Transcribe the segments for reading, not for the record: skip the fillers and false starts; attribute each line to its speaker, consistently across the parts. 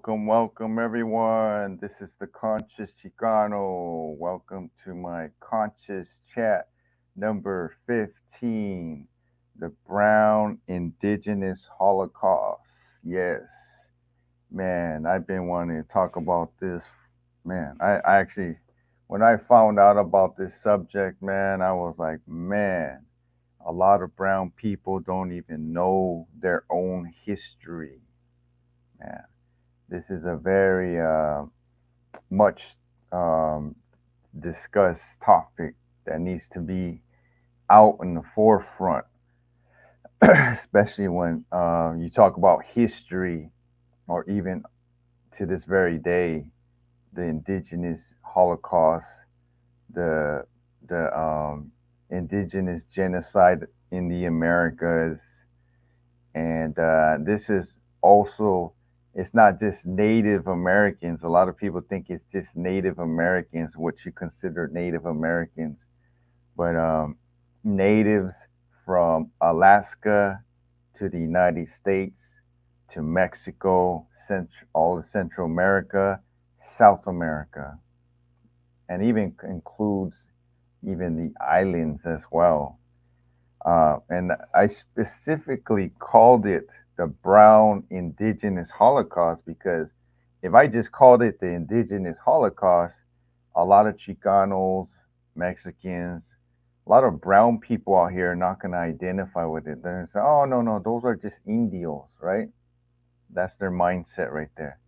Speaker 1: welcome everyone. This is the Conscious Chicano. Welcome to my conscious chat number 15, the Brown Indigenous Holocaust. Yes, man, I've been wanting to talk about this. Man, I actually, when I found out about this subject, man, I was like, man, a lot of brown people don't even know their own history. Man, this is a very much um, discussed topic that needs to be out in the forefront, especially when you talk about history or even to this very day, the indigenous Holocaust, the the indigenous genocide in the Americas, and this is also, it's not just Native Americans. A lot of people think it's just Native Americans, what you consider Native Americans, but natives from Alaska to the United States to Mexico, all of Central America, South America, and even includes even the islands as well. And I specifically called it the Brown Indigenous Holocaust because if I just called it the Indigenous Holocaust, a lot of Chicanos, Mexicans, a lot of brown people out here are not going to identify with it. They're going to say, oh, no, no, those are just Indios, right? That's their mindset right there.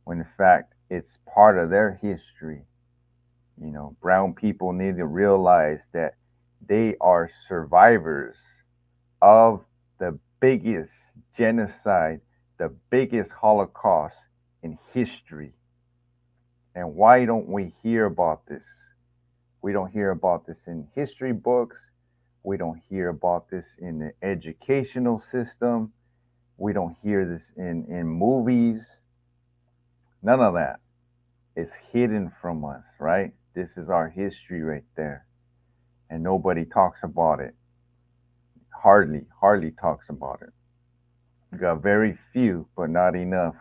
Speaker 1: When in fact, it's part of their history. Brown people need to realize that they are survivors of the biggest genocide, the biggest Holocaust in history. And why don't we hear about this? We don't hear about this in history books. We don't hear about this in the educational system. We don't hear this in movies. None of that. It's hidden from us, right? This is our history right there. And nobody talks about it. Hardly talks about it. We got very few, but not enough.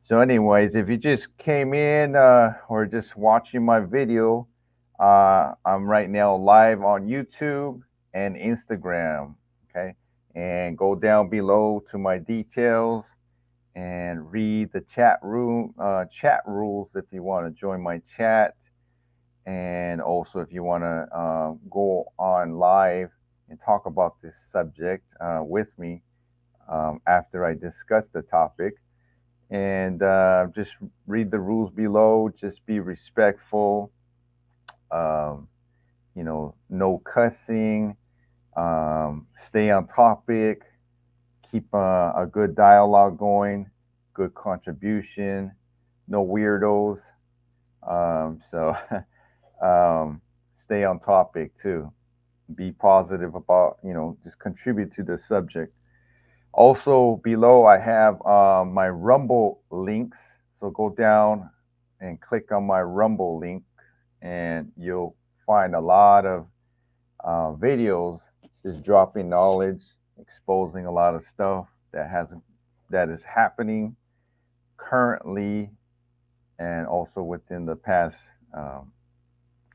Speaker 1: So, anyways, if you just came in or just watching my video, I'm right now live on YouTube and Instagram. Okay, and go down below to my details and read the chat rules if you want to join my chat, and also if you want to go on live and talk about this subject with me after I discuss the topic. And just read the rules below. Just be respectful. Um, no cussing. Stay on topic. Keep a good dialogue going. Good contribution. No weirdos. So stay on topic too. Be positive about, just contribute to the subject. Also, below I have my Rumble links. So go down and click on my Rumble link, and you'll find a lot of videos just dropping knowledge, exposing a lot of stuff that is happening currently, and also within the past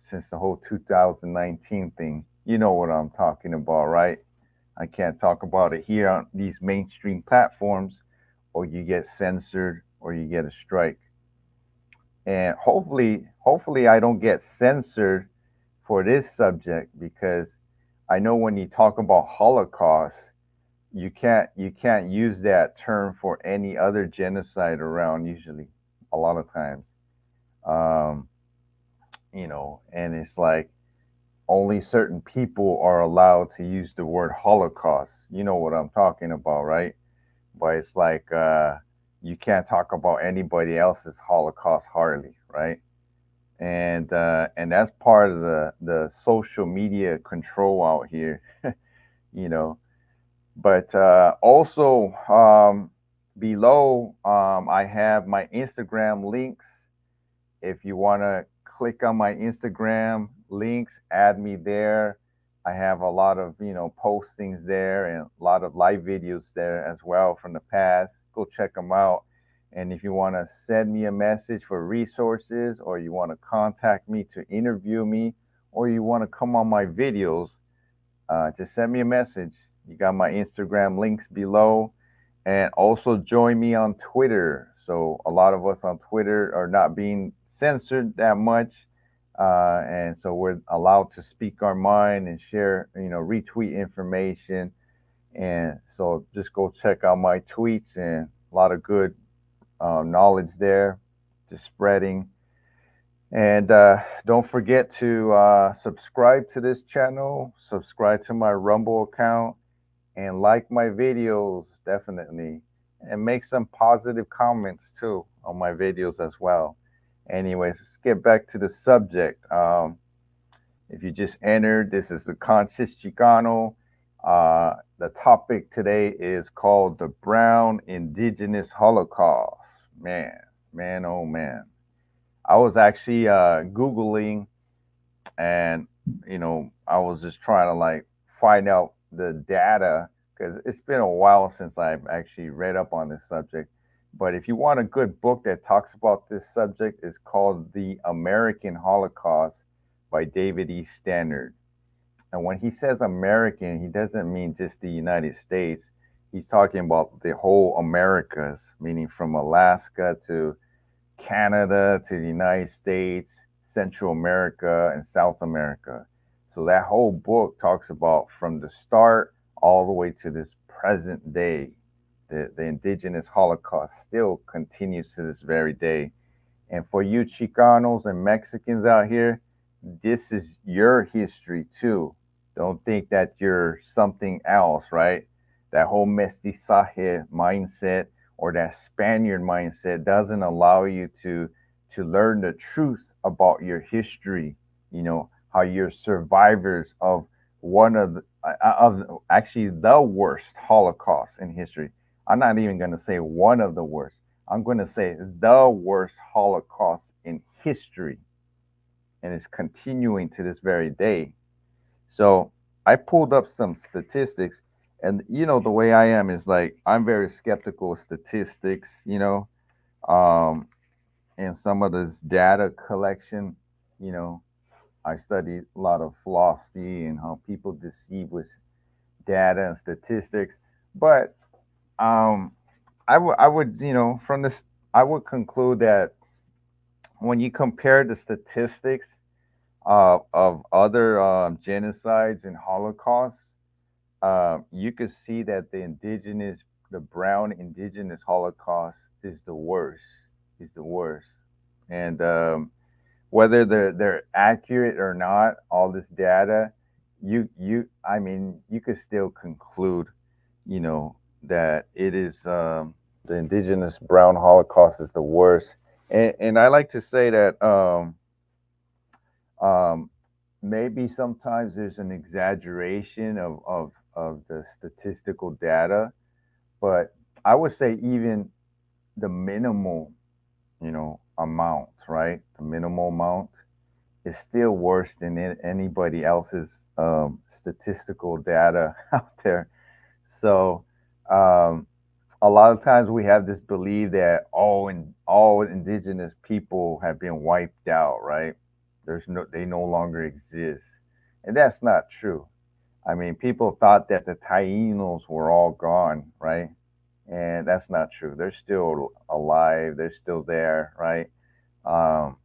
Speaker 1: since the whole 2019 thing. You know what I'm talking about, right? I can't talk about it here on these mainstream platforms, or you get censored, or you get a strike. And hopefully, I don't get censored for this subject because I know when you talk about Holocaust, you can't use that term for any other genocide around. Usually, a lot of times, um, and it's like only certain people are allowed to use the word Holocaust. You know what I'm talking about, right? But it's like you can't talk about anybody else's Holocaust hardly, right? And that's part of the social media control out here, you know. But also below, I have my Instagram links. If you want to click on my Instagram links, add me there. I have a lot of, postings there and a lot of live videos there as well from the past. Go check them out. And if you want to send me a message for resources, or you want to contact me to interview me, or you want to come on my videos, just send me a message. You got my Instagram links below. And also join me on Twitter. So a lot of us on Twitter are not being censored that much. And so we're allowed to speak our mind and share, retweet information. And so just go check out my tweets, and a lot of good knowledge there, just spreading. And don't forget to subscribe to this channel, subscribe to my Rumble account, and like my videos, definitely. And make some positive comments too on my videos as well. Anyways, let's get back to the subject. If you just entered, this is the Conscious Chicano. The topic today is called the Brown Indigenous Holocaust. Man, man, oh man. I was actually Googling, and I was just trying to like find out the data, because it's been a while since I've actually read up on this subject. But if you want a good book that talks about this subject, it's called The American Holocaust by David E. Stannard. And when he says American, he doesn't mean just the United States. He's talking about the whole Americas, meaning from Alaska to Canada to the United States, Central America, and South America. So that whole book talks about from the start all the way to this present day. The indigenous Holocaust still continues to this very day. And for you Chicanos and Mexicans out here, this is your history too. Don't think that you're something else, right? That whole mestizaje mindset or that Spaniard mindset doesn't allow you to learn the truth about your history. How you're survivors of one of actually the worst Holocaust in history. I'm not even going to say one of the worst. I'm going to say the worst Holocaust in history, and it's continuing to this very day. So I pulled up some statistics, and the way I am is like I'm very skeptical of statistics, um, and some of this data collection. You know, I study a lot of philosophy and how people deceive with data and statistics, but um, I would from this I would conclude that when you compare the statistics of other genocides and holocausts, you could see that the brown indigenous Holocaust is the worst. Is the worst, and whether they're accurate or not, all this data, I mean, you could still conclude, that it is the indigenous brown Holocaust is the worst, and I like to say that um, maybe sometimes there's an exaggeration of the statistical data, but I would say even the minimal, amount, right? The minimal amount is still worse than anybody else's statistical data out there. So, um, a lot of times we have this belief that all indigenous people have been wiped out, right? They no longer exist, and that's not true. I mean, people thought that the Tainos were all gone, right? And that's not true. They're still alive. They're still there, right? Um,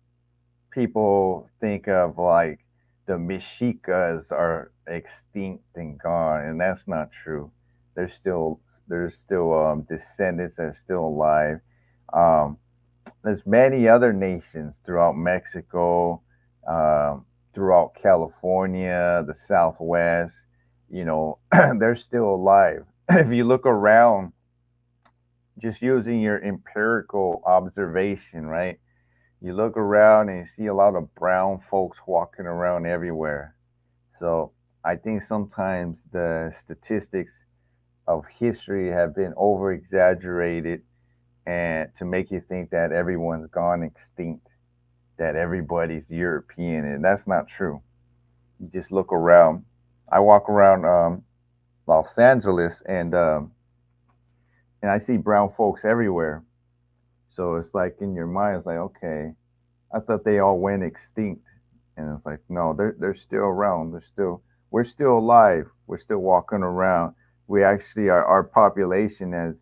Speaker 1: People think of like the Mexicas are extinct and gone, and that's not true. There's still descendants that are still alive. Um, there's many other nations throughout Mexico, throughout California, the Southwest. They're still alive. If you look around, just using your empirical observation, right? You look around and you see a lot of brown folks walking around everywhere. So I think sometimes the statistics of history have been over exaggerated, and to make you think that everyone's gone extinct, that everybody's European, and that's not true. You just look around. I walk around Los Angeles, and I see brown folks everywhere. So it's like in your mind, it's like, okay, I thought they all went extinct, and it's like, no, they're still around. We're still alive. We're still walking around. We actually our population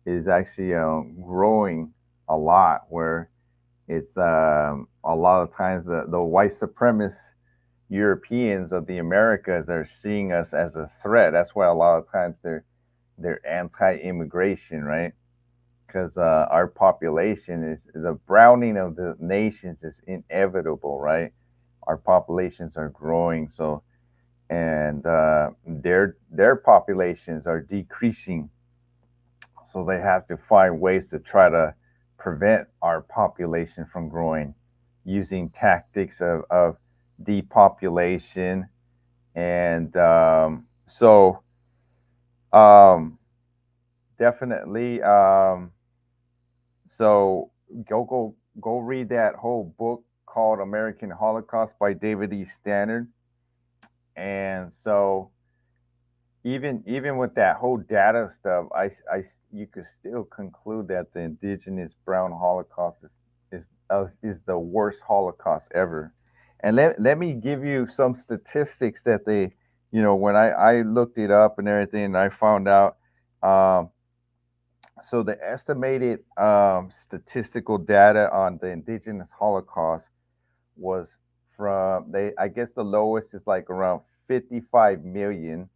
Speaker 1: is actually growing a lot. Where it's a lot of times the white supremacist Europeans of the Americas are seeing us as a threat. That's why a lot of times they're anti-immigration, right? Because our population is the browning of the nations is inevitable, right? Our populations are growing, so and their populations are decreasing, so they have to find ways to try to prevent our population from growing using tactics of depopulation and um, definitely so go read that whole book called American Holocaust by David E. Stannard. And so even with that whole data stuff, you could still conclude that the indigenous brown Holocaust is the worst Holocaust ever. And let me give you some statistics that they, when I looked it up and everything, and I found out. Um, so the estimated statistical data on the indigenous Holocaust was from they. I guess the lowest is like around 55 million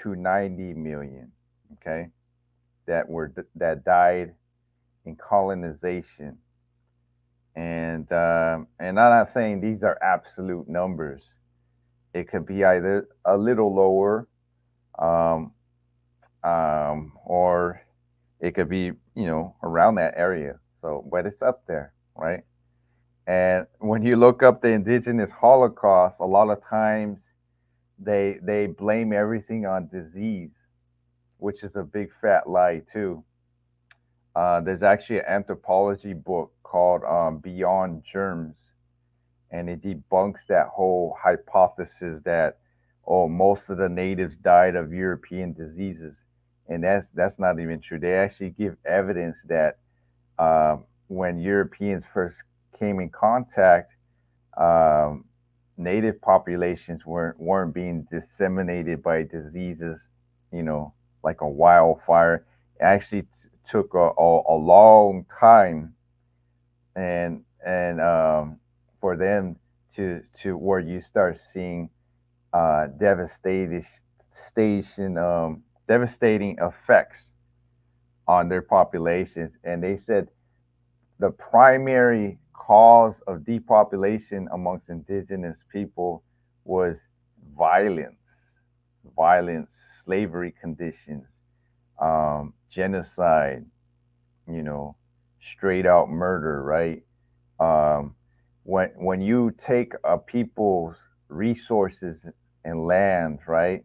Speaker 1: to 90 million. Okay, that died in colonization, and I'm not saying these are absolute numbers. It could be either a little lower, um, or it could be around that area. So, but it's up there, right? And when you look up the indigenous Holocaust, a lot of times they blame everything on disease, which is a big fat lie too. There's actually an anthropology book called Beyond Germs, and it debunks that whole hypothesis that most of the natives died of European diseases, and that's not even true. They actually give evidence that when Europeans first came in contact, um, native populations weren't being disseminated by diseases, you know, like a wildfire. It actually took a long time and for them to where you start seeing devastation station devastating effects on their populations. And they said the primary cause of depopulation amongst indigenous people was violence, violence, slavery conditions, genocide, you know, straight out murder, right? Um, when you take a people's resources and land, right,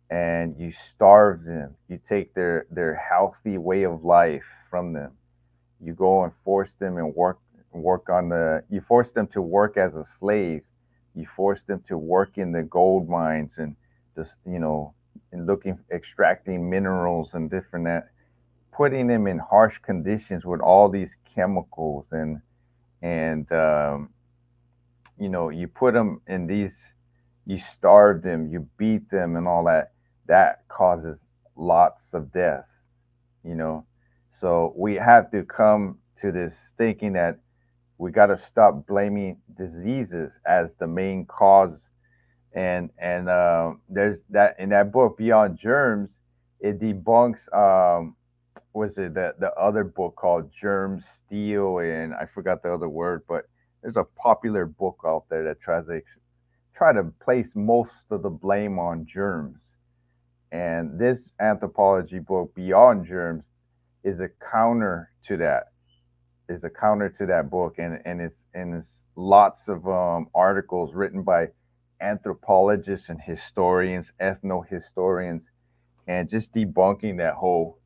Speaker 1: and you starve them, you take their healthy way of life from them. You go and force them and work on the. You force them to work as a slave. You force them to work in the gold mines and just and looking extracting minerals and different that, putting them in harsh conditions with all these chemicals and you put them in these, you starve them, you beat them, and all that. That causes lots of death. You know, so we have to come to this thinking that we got to stop blaming diseases as the main cause. And there's that in that book Beyond Germs. It debunks was it the other book called Germ Steel, and I forgot the other word, but there's a popular book out there that try to place most of the blame on germs. And this anthropology book Beyond Germs is a counter to that. Is a counter to that book, and it's lots of articles written by anthropologists and historians, ethno-historians, and just debunking that whole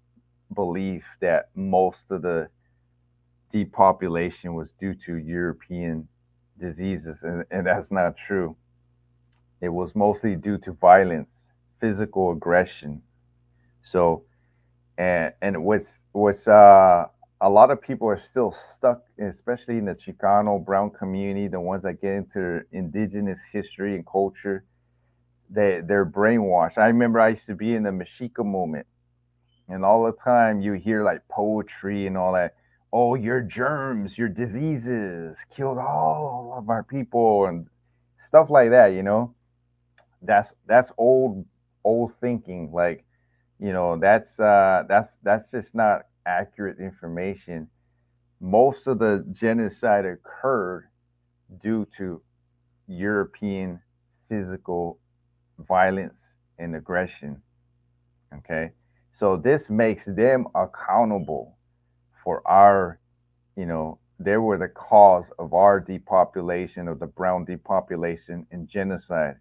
Speaker 1: belief that most of the depopulation was due to European diseases, and that's not true. It was mostly due to violence, physical aggression. So, and what's a lot of people are still stuck, especially in the Chicano brown community, the ones that get into indigenous history and culture. They're brainwashed. I remember I used to be in the Mexica movement, and all the time you hear like poetry and all that. Oh, your germs, your diseases killed all of our people and stuff like that. That's old thinking. Like, that's just not accurate information. Most of the genocide occurred due to European physical violence and aggression. Okay, so this makes them accountable for our, they were the cause of our depopulation, of the brown depopulation and genocide.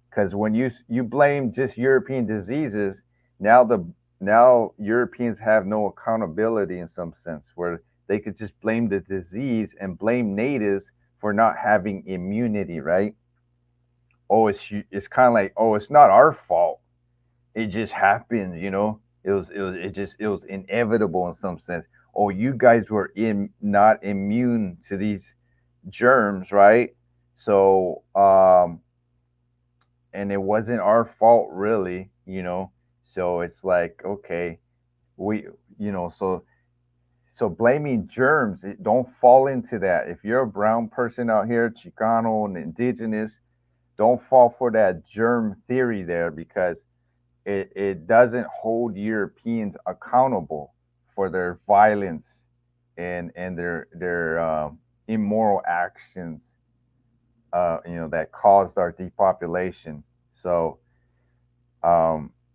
Speaker 1: Because when you blame just European diseases, now the now Europeans have no accountability in some sense, where they could just blame the disease and blame natives for not having immunity, right? Oh, it's kind of like, oh, it's not our fault. It just happened, it was inevitable in some sense. Oh, you guys were in not immune to these germs, right? So and it wasn't our fault really. So it's like, okay, we so blaming germs, don't fall into that. If you're a brown person out here, Chicano and indigenous, don't fall for that germ theory there, because it doesn't hold Europeans accountable for their violence and their immoral actions, that caused our depopulation. So,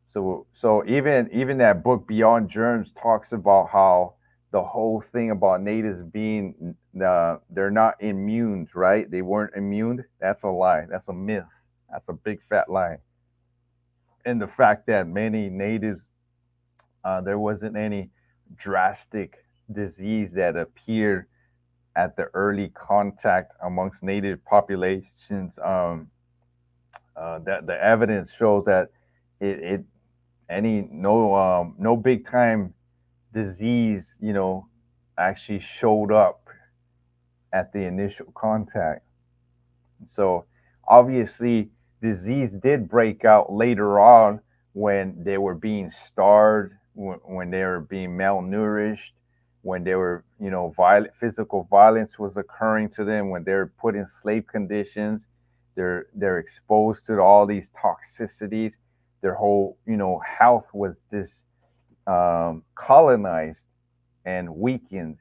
Speaker 1: so even that book Beyond Germs talks about how the whole thing about natives being, they're not immune, right? They weren't immune. That's a lie. That's a myth. That's a big fat lie. And the fact that many natives, there wasn't any drastic disease that appeared at the early contact amongst native populations. That the evidence shows that it any no big time disease, actually showed up at the initial contact. So obviously, disease did break out later on when they were being starved, when they were being malnourished, when they were, violent, physical violence was occurring to them, when they're put in slave conditions, they're exposed to all these toxicities. Their whole, health was just colonized and weakened,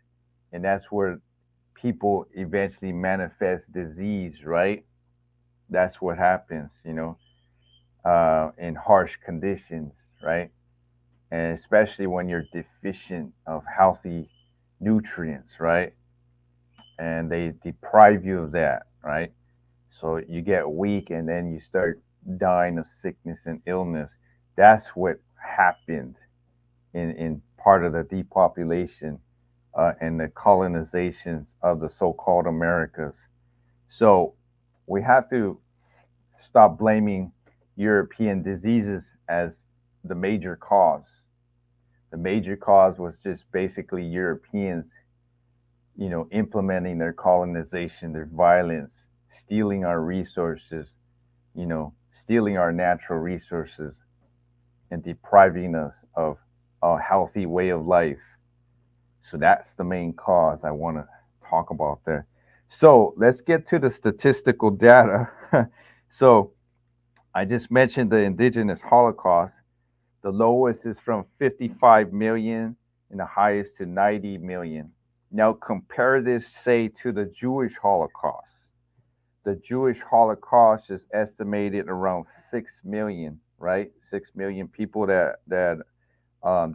Speaker 1: and that's where people eventually manifest disease, right? That's what happens, in harsh conditions, right? And especially when you're deficient of healthy nutrients, right? And they deprive you of that, right? So you get weak and then you start dying of sickness and illness. That's what happened in part of the depopulation and the colonizations of the so-called Americas. So we have to stop blaming European diseases as the major cause. The major cause was just basically Europeans, implementing their colonization, their violence, stealing our resources, stealing our natural resources, and depriving us of a healthy way of life. So that's the main cause I want to talk about there. So let's get to the statistical data. So I just mentioned the indigenous Holocaust. The lowest is from 55 million and the highest to 90 million. Now compare this, say, to the Jewish Holocaust. The Jewish Holocaust is estimated around 6 million, right? 6 million people that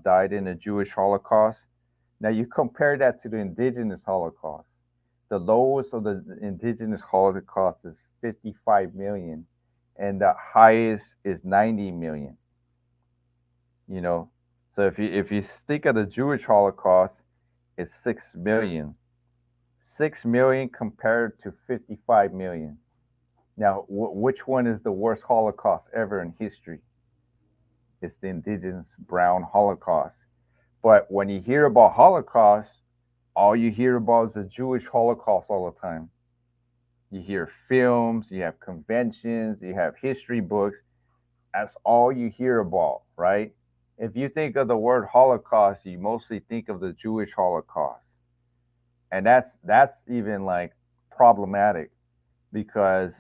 Speaker 1: died in the Jewish Holocaust. Now you compare that to the indigenous Holocaust. The lowest of the indigenous Holocaust is 55 million, and the highest is 90 million. You know, so if you think of the Jewish Holocaust, it's 6 million. 6 million compared to 55 million. Now, which one is the worst Holocaust ever in history? It's the indigenous brown Holocaust. But when you hear about Holocaust, All you hear about is the Jewish Holocaust all the time. You hear films, you have conventions, you have history books. That's all you hear about, right? If you think of the word Holocaust, you mostly think of the Jewish Holocaust. And that's even like problematic because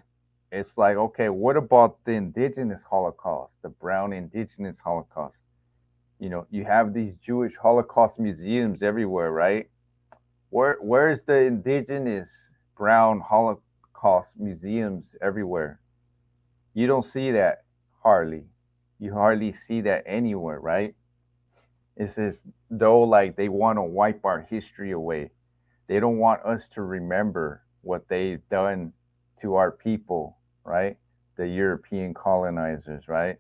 Speaker 1: it's like, okay, what about the indigenous Holocaust, the brown indigenous Holocaust? You have these Jewish Holocaust museums everywhere, right? Where's the indigenous brown Holocaust museums everywhere? You don't see that hardly. You hardly see that anywhere, right? It's as though like they want to wipe our history away. They don't want us to remember what they've done to our people, right? The European colonizers, right?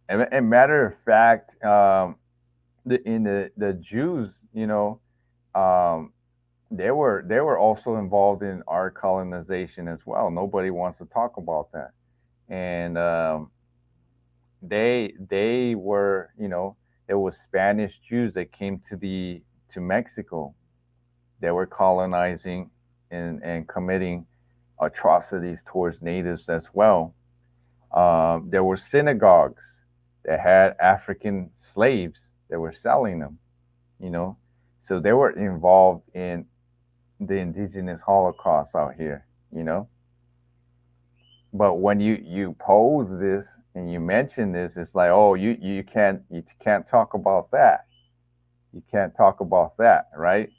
Speaker 1: And matter of fact, in the Jews, um, they were also involved in our colonization as well. Nobody wants to talk about that, and they were, it was Spanish Jews that came to Mexico. They were colonizing and committing atrocities towards natives as well. There were synagogues that had African slaves that were selling them, you know. So they were involved in the indigenous Holocaust out here, you know. But when you pose this and you mention this, it's like, oh, you can't talk about that. You can't talk about that, right?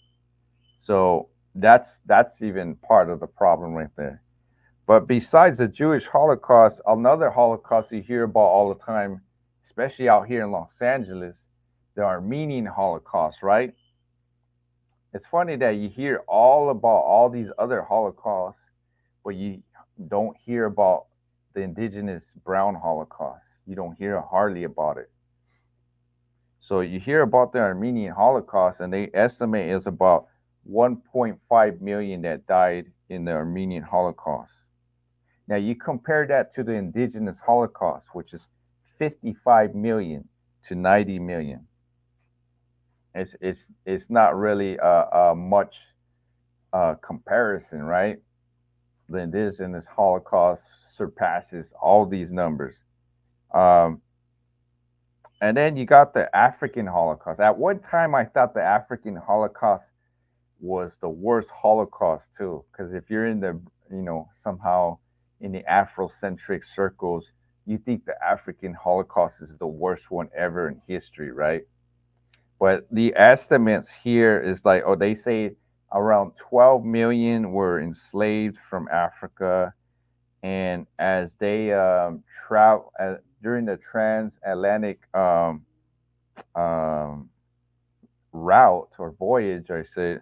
Speaker 1: So that's even part of the problem right there. But besides the Jewish Holocaust, another Holocaust you hear about all the time, especially out here in Los Angeles, the Armenian Holocaust, right? It's funny that you hear all about all these other Holocausts, but you don't hear about the indigenous brown Holocaust. You don't hear hardly about it. So you hear about the Armenian Holocaust, and they estimate it's about 1.5 million that died in the Armenian Holocaust. Now you compare that to the indigenous Holocaust, which is 55 million to 90 million. It's not really a much comparison, right? The indigenous Holocaust surpasses all these numbers. Um, and then you got the African Holocaust. At one time, I thought the African Holocaust was the worst Holocaust too, because if you're in the, somehow in the Afrocentric circles, you think the African Holocaust is the worst one ever in history, right? But the estimates here is like, oh, they say around 12 million were enslaved from Africa, and as they travel during the transatlantic um, route or voyage, I say,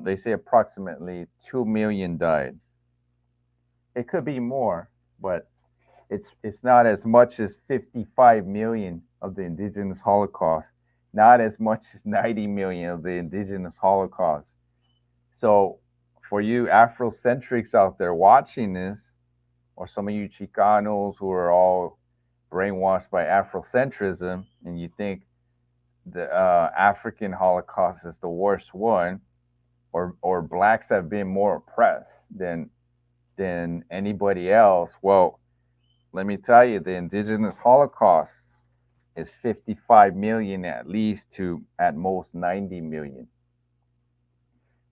Speaker 1: they say approximately 2 million died. It could be more, but it's not as much as 55 million of the indigenous Holocaust, not as much as 90 million of the indigenous Holocaust. So for you Afrocentrics out there watching this, or some of you Chicanos who are all brainwashed by Afrocentrism, and you think the African Holocaust is the worst one, or blacks have been more oppressed than anybody else. Well, let me tell you, the indigenous Holocaust is 55 million at least to at most 90 million.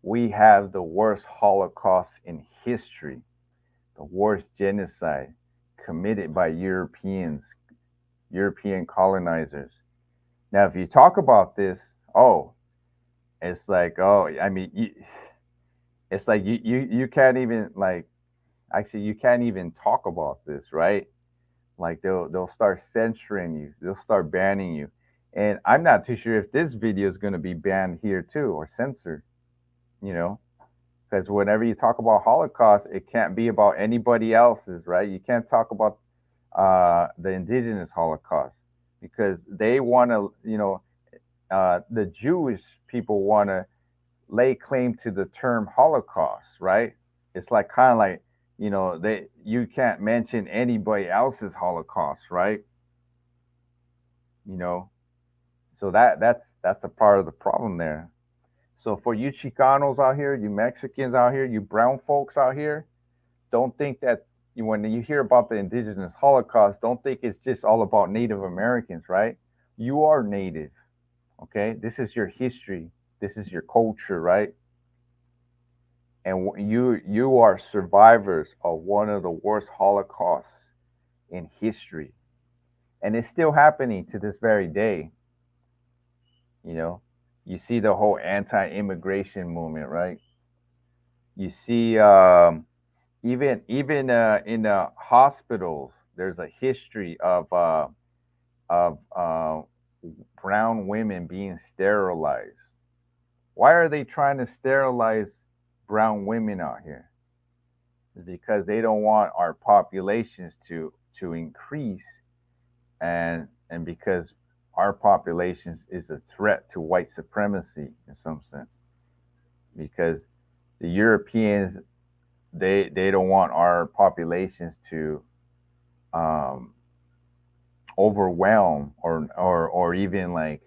Speaker 1: We have the worst Holocaust in history, the worst genocide committed by European colonizers. Now, if you talk about this, oh, it's like, oh, I mean, it's like you can't even like, actually, you can't even talk about this, right? Like they'll start censoring you, they'll start banning you, and I'm not too sure if this video is going to be banned here too or censored, you know, because whenever you talk about Holocaust, it can't be about anybody else's, right? You can't talk about the indigenous Holocaust because they want to, the Jewish people want to lay claim to the term Holocaust, right? It's like kind of like, they you can't mention anybody else's Holocaust, right? You know, so that's a part of the problem there. So for you Chicanos out here, you Mexicans out here, you brown folks out here, don't think that when you hear about the Indigenous Holocaust, don't think it's just all about Native Americans, right? You are Native, okay? This is your history. This is your culture, right? And you are survivors of one of the worst Holocausts in history, and it's still happening to this very day. You know, you see the whole anti-immigration movement, right? You see, even in the hospitals, there's a history of brown women being sterilized. Why are they trying to sterilize brown women out here? Because they don't want our populations to increase, and because our populations is a threat to white supremacy in some sense. Because the Europeans, they don't want our populations to um, overwhelm, or even like,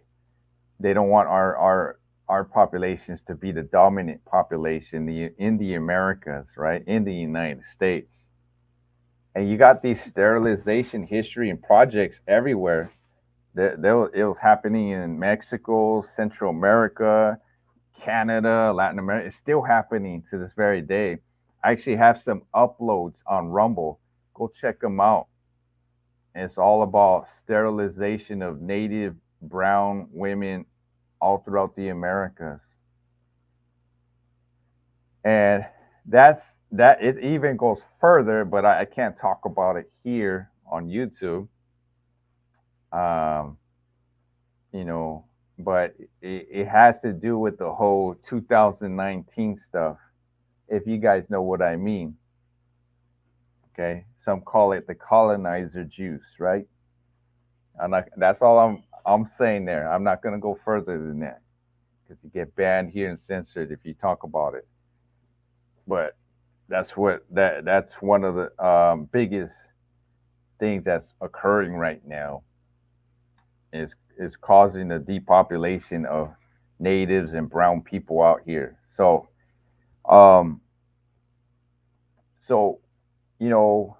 Speaker 1: they don't want our populations to be the dominant population in the Americas, right? In the United States. And you got these sterilization history and projects everywhere. It was happening in Mexico, Central America, Canada, Latin America. It's still happening to this very day. I actually have some uploads on Rumble. Go check them out. It's all about sterilization of native brown women all throughout the Americas. And that it even goes further, but I can't talk about it here on YouTube. Um, you know, but it has to do with the whole 2019 stuff, if you guys know what I mean. Okay, some call it the colonizer juice, right? That's all I'm saying there. I'm not gonna go further than that because you get banned here and censored if you talk about it. But that's one of the biggest things that's occurring right now, is causing the depopulation of natives and brown people out here. Um, so you know,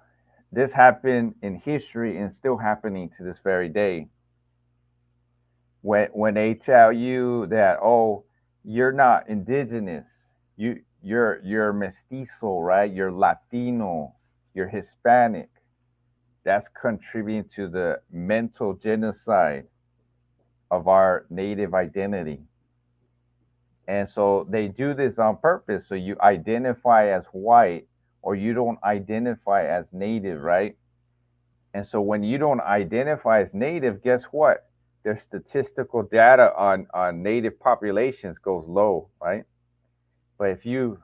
Speaker 1: this happened in history and still happening to this very day. When they tell you that, oh, you're not indigenous, you're mestizo, right? You're Latino, you're Hispanic. That's contributing to the mental genocide of our native identity. And so they do this on purpose. So you identify as white, or you don't identify as native, right? And so when you don't identify as native, guess what? Their statistical data on native populations goes low, right? But if you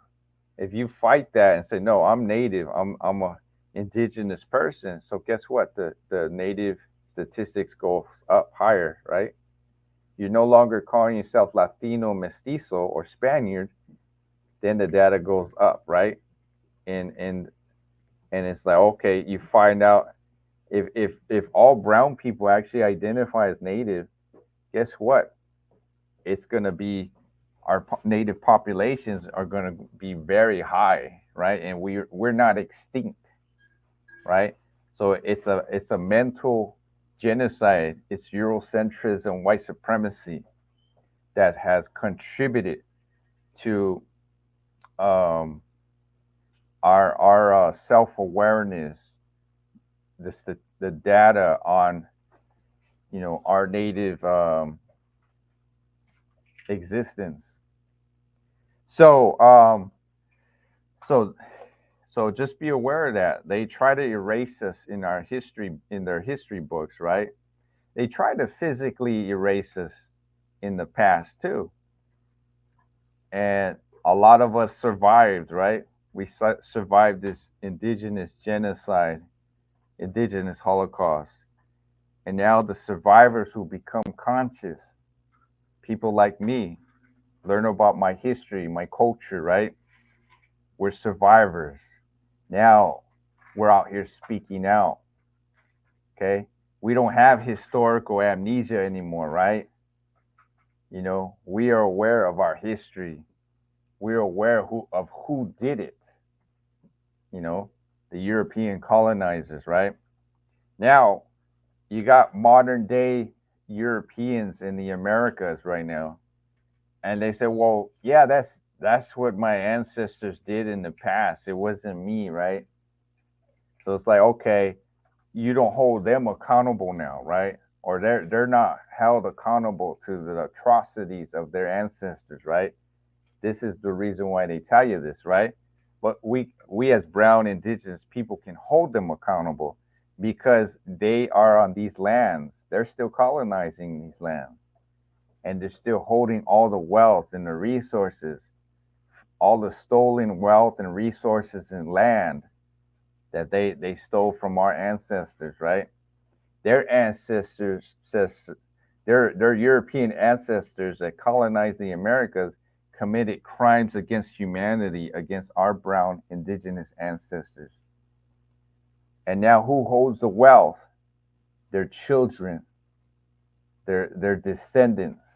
Speaker 1: fight that and say, no, I'm native, I'm a indigenous person, so guess what? The native statistics go up higher, right? You're no longer calling yourself Latino, Mestizo, or Spaniard, then the data goes up, right? And it's like, okay, you find out if all brown people actually identify as native, guess what? It's gonna be our native populations are gonna be very high, right? And we're not extinct, right? So it's a mental genocide. It's Eurocentrism, white supremacy that has contributed to um, our self awareness, the data on our native existence. So so so just be aware of that they try to erase us in our history, in their history books, right? They try to physically erase us in the past too, and a lot of us survived, right? We survived this indigenous genocide, indigenous Holocaust. And now the survivors who become conscious, people like me, learn about my history, my culture, right? We're survivors. Now we're out here speaking out, okay? We don't have historical amnesia anymore, right? We are aware of our history. We're aware of who did it. You know, the European colonizers, right? Now you got modern day Europeans in the Americas right now, and they say, "Well, yeah, that's what my ancestors did in the past. It wasn't me, right?" So it's like, okay, you don't hold them accountable now, right? Or they're not held accountable to the atrocities of their ancestors, right? This is the reason why they tell you this, right? But we as brown indigenous people can hold them accountable because they are on these lands. They're still colonizing these lands, and they're still holding all the wealth and the resources, all the stolen wealth and resources and land that they stole from our ancestors, right? Their ancestors says their European ancestors that colonized the Americas committed crimes against humanity against our brown indigenous ancestors. And now who holds the wealth? Their children, their descendants.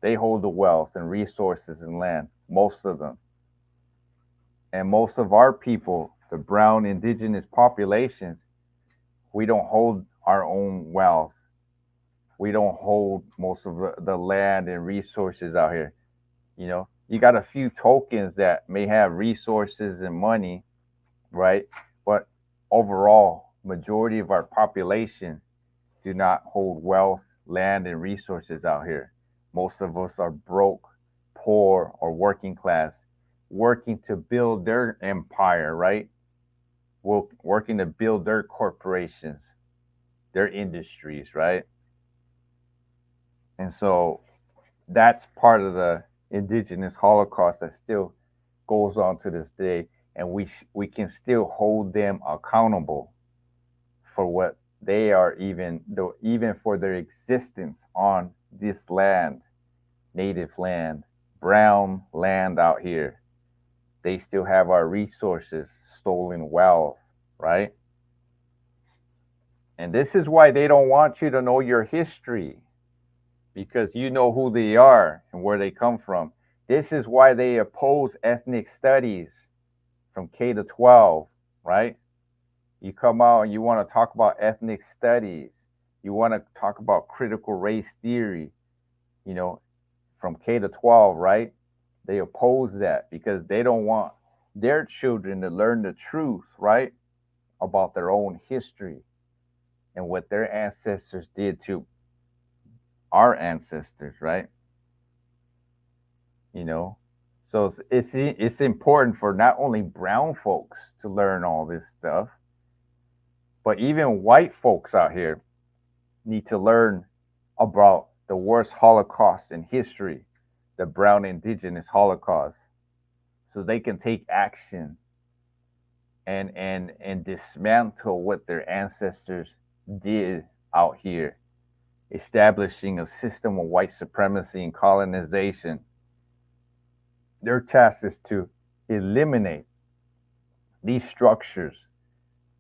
Speaker 1: They hold the wealth and resources and land, most of them. And most of our people, the brown indigenous populations, we don't hold our own wealth. We don't hold most of the land and resources out here. You got a few tokens that may have resources and money, right? But overall, majority of our population do not hold wealth, land, and resources out here. Most of us are broke, poor, or working class, working to build their empire, right? Working to build their corporations, their industries, right? And so that's part of the indigenous Holocaust that still goes on to this day, and we can still hold them accountable for what they are, even for their existence on this land, native land, brown land out here. They still have our resources, stolen wealth, right? And this is why they don't want you to know your history, because you know who they are and where they come from. This is why they oppose ethnic studies from K to 12, right? You come out and you want to talk about ethnic studies. You want to talk about critical race theory, you know, from K to 12, right? They oppose that because they don't want their children to learn the truth, right? About their own history and what their ancestors did to our ancestors, right? You know, so it's important for not only brown folks to learn all this stuff, but even white folks out here need to learn about the worst Holocaust in history, the brown indigenous Holocaust, so they can take action and dismantle what their ancestors did out here, establishing a system of white supremacy and colonization. Their task is to eliminate these structures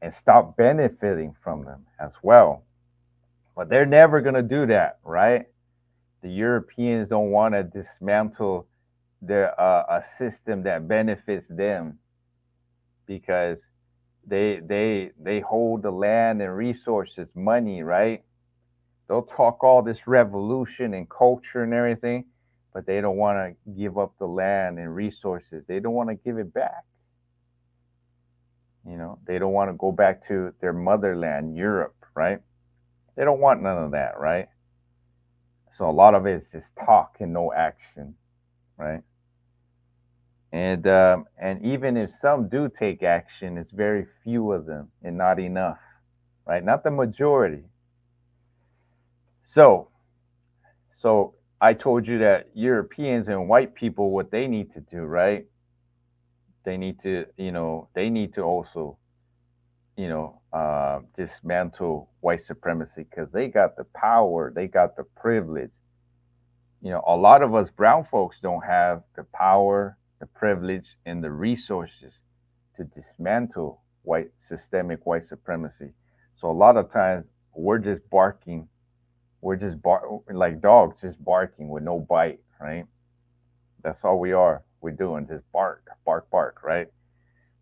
Speaker 1: and stop benefiting from them as well. But they're never going to do that, right? The Europeans don't want to dismantle a system that benefits them because they hold the land and resources, money, right? They'll talk all this revolution and culture and everything, but they don't want to give up the land and resources. They don't want to give it back. They don't want to go back to their motherland, Europe, right? They don't want none of that, right? So a lot of it is just talk and no action, right? And even if some do take action, it's very few of them and not enough, right? Not the majority. So so I told you that Europeans and white people, what they need to do, right? They need to also, dismantle white supremacy because they got the power, they got the privilege. A lot of us brown folks don't have the power, the privilege, and the resources to dismantle systemic white supremacy. So a lot of times we're just barking, like dogs, just barking with no bite, right? That's all we are. We're doing just bark, bark, bark, right?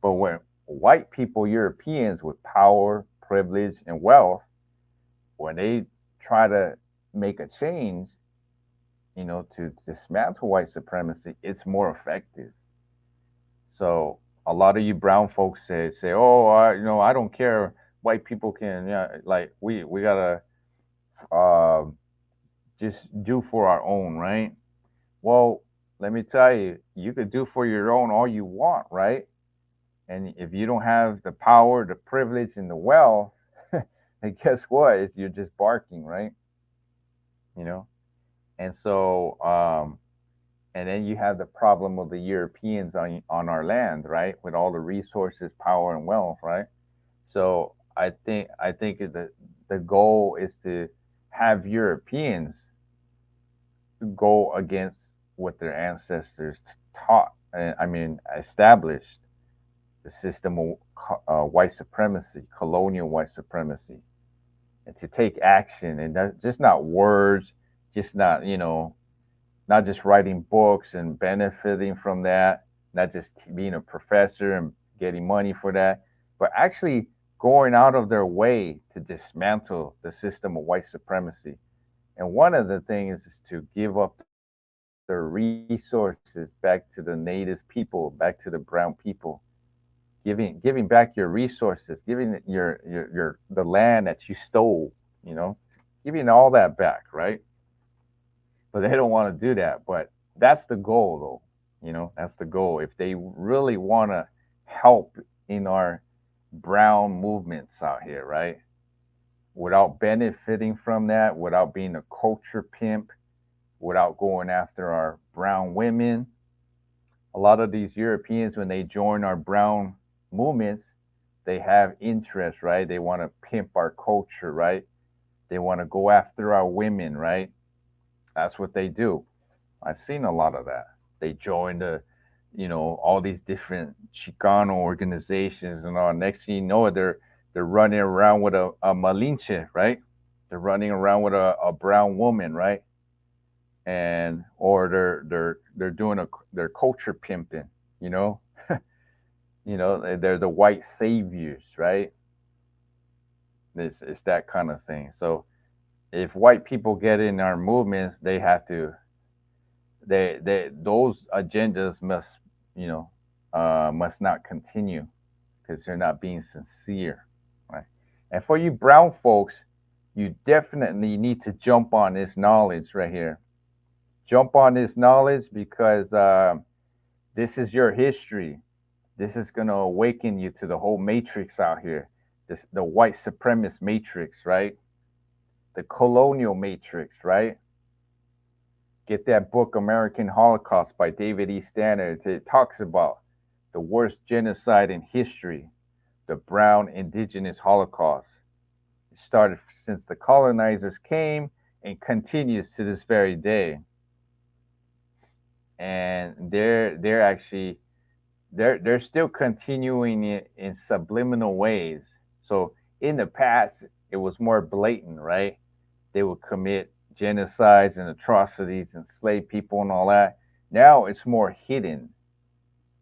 Speaker 1: But when white people, Europeans with power, privilege, and wealth, when they try to make a change, to dismantle white supremacy, it's more effective. So a lot of you brown folks say, oh, I don't care. White people can, yeah, like we gotta uh, just do for our own, right? Well, let me tell you, you could do for your own all you want, right? And if you don't have the power, the privilege, and the wealth, and guess what? You're just barking, right? You know. And so, and then you have the problem of the Europeans on our land, right? With all the resources, power, and wealth, right? So I think the goal is to have Europeans go against what their ancestors taught. I mean, established the system of white supremacy, colonial white supremacy, and to take action, and that's just not words, just not not just writing books and benefiting from that, not just being a professor and getting money for that, but actually going out of their way to dismantle the system of white supremacy. And one of the things is to give up their resources back to the native people, back to the brown people, giving back your resources, giving your the land that you stole, you know, giving all that back, right? But they don't want to do that. But that's the goal, though. That's the goal. If they really want to help in our brown movements out here, right? Without benefiting from that, without being a culture pimp, without going after our brown women. A lot of these Europeans, when they join our brown movements, they have interest, right? They want to pimp our culture, right? They want to go after our women, right? That's what they do. I've seen a lot of that. They join all these different Chicano organizations and all. Next thing you know, they're running around with a Malinche, right? They're running around with a brown woman, right? And or they're doing their culture pimping, you know. They're the white saviors, right? It's that kind of thing. So if white people get in our movements, they have to they those agendas must not continue because they're not being sincere, right? And for you brown folks, you definitely need to jump on this knowledge right here. Jump on this knowledge because this is your history. This is going to awaken you to the whole matrix out here. The white supremacist matrix, right? The colonial matrix, right? Get that book, American Holocaust by David E. Stannard. It talks about the worst genocide in history, the brown indigenous Holocaust. It started since the colonizers came and continues to this very day. And they're actually they're still continuing it in subliminal ways. So in the past, it was more blatant, right? They would commit genocides and atrocities, enslave people and all that. Now it's more hidden.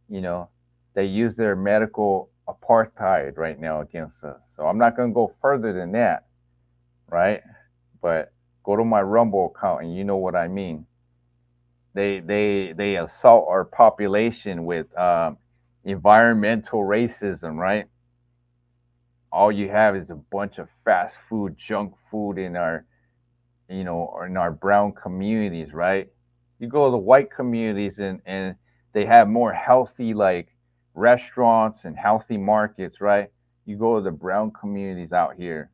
Speaker 1: You know, they use their medical apartheid right now against us. So I'm not going to go further than that, right? But go to my Rumble account and you know what I mean. They assault our population with environmental racism, right? All you have is a bunch of fast food, junk food in our brown communities, right? You go to the white communities and they have more healthy like restaurants and healthy markets, right? You go to the brown communities out here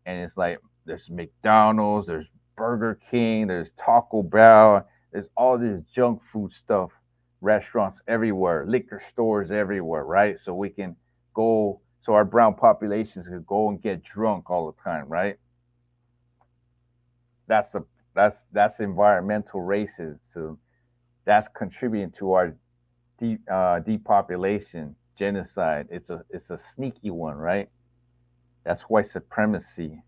Speaker 1: and it's like there's McDonald's, there's Burger King, there's Taco Bell, there's all this junk food stuff, restaurants everywhere, liquor stores everywhere, right? So we can go, so our brown populations could go and get drunk all the time, right? That's the that's environmental racism. So that's contributing to our depopulation, genocide. It's a sneaky one, right? That's white supremacy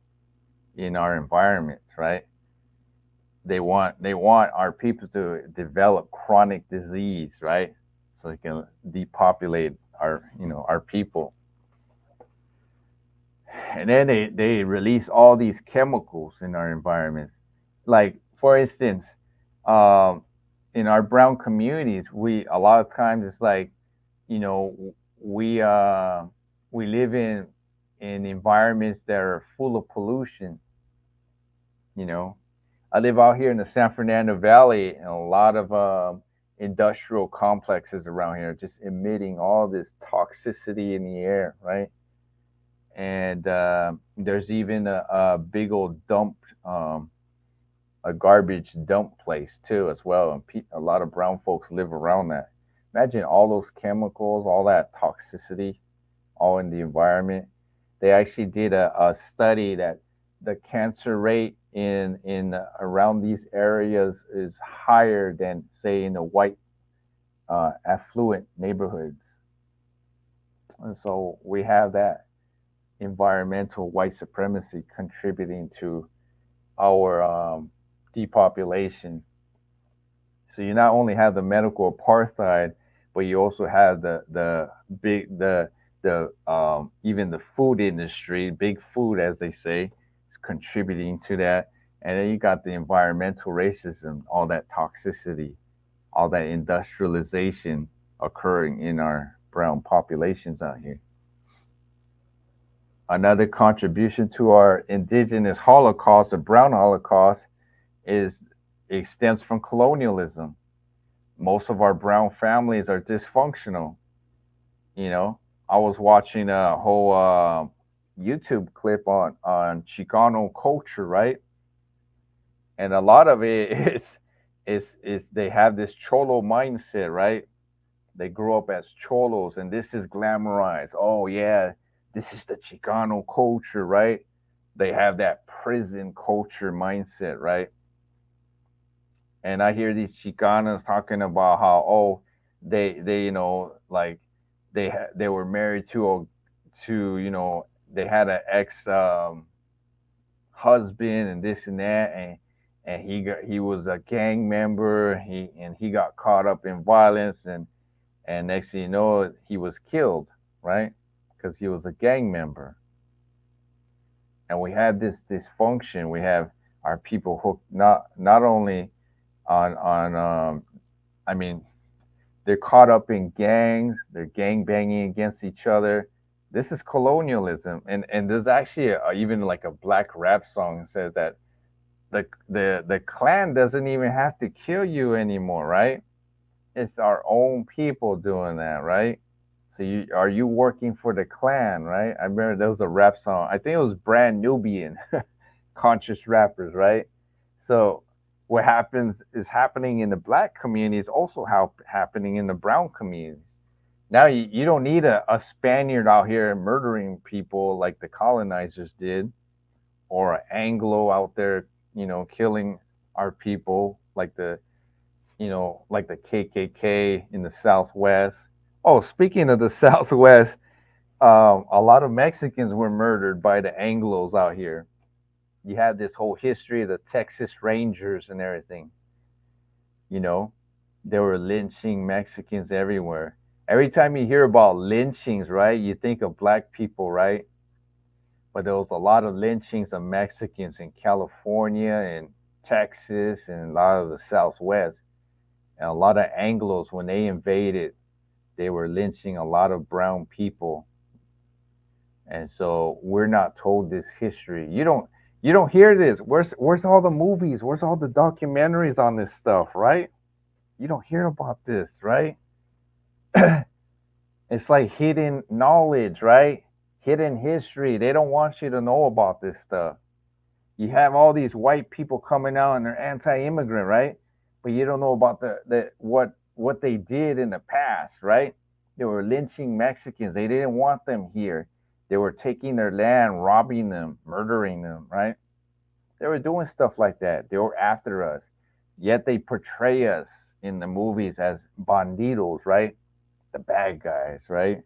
Speaker 1: in our environment, right? they want our people to develop chronic disease, right? So they can depopulate our people, and then they release all these chemicals in our environments. Like for instance, um, in our brown communities, we a lot of times it's like, you know, we uh, we live in environments that are full of pollution. You know, I live out here in the San Fernando Valley, and a lot of industrial complexes around here just emitting all this toxicity in the air, right? And there's even a big old um, a garbage dump place too, as well. And a lot of brown folks live around that. Imagine all those chemicals, all that toxicity, all in the environment. They actually did a study that the cancer rate in around these areas is higher than say in the white affluent neighborhoods. And so we have that environmental white supremacy contributing to our depopulation. So you not only have the medical apartheid, but you also have the big the even the food industry, big food as they say, is contributing to that. And then you got the environmental racism, all that toxicity, all that industrialization occurring in our brown populations out here. Another contribution to our indigenous Holocaust, the brown Holocaust, is it stems from colonialism. Most of our brown families are dysfunctional. You know, I was watching a whole YouTube clip on Chicano culture, right? And a lot of it is they have this cholo mindset, right? They grew up as cholos, and this is glamorized. Oh yeah, this is the Chicano culture, right? They have that prison culture mindset, right? And I hear these Chicanas talking about how, oh, they like they were married to they had an ex husband and this and that, and he was a gang member, he got caught up in violence, and next thing you know he was killed, right? Because he was a gang member. And we have this dysfunction. We have our people hooked not only on I mean, they're caught up in gangs, they're gang banging against each other. This is colonialism. And there's actually even like a black rap song that says that the clan doesn't even have to kill you anymore, right? It's our own people doing that, right? So you working for the clan, right? I remember there was a rap song. I think it was Brand Nubian, conscious rappers, right? So what happens is happening in the black community is also happening in the brown communities. Now you don't need a Spaniard out here murdering people like the colonizers did, or an Anglo out there, killing our people like the KKK in the Southwest. Oh, speaking of the Southwest, a lot of Mexicans were murdered by the Anglos out here. You have this whole history of the Texas Rangers and everything. You know, they were lynching Mexicans everywhere. Every time you hear about lynchings, right, you think of black people, right? But there was a lot of lynchings of Mexicans in California and Texas and a lot of the Southwest. And a lot of Anglos, when they invaded, they were lynching a lot of brown people. And so we're not told this history. You don't hear this. Where's all the movies? Where's all the documentaries on this stuff, right? You don't hear about this, right? It's like hidden knowledge, right? Hidden history. They don't want you to know about this stuff. You have all these white people coming out and they're anti-immigrant, right? But you don't know about the what they did in the past, right? They were lynching Mexicans. They didn't want them here. They were taking their land, robbing them, murdering them, right? They were doing stuff like that. They were after us. Yet they portray us in the movies as bandidos, right? The bad guys, right?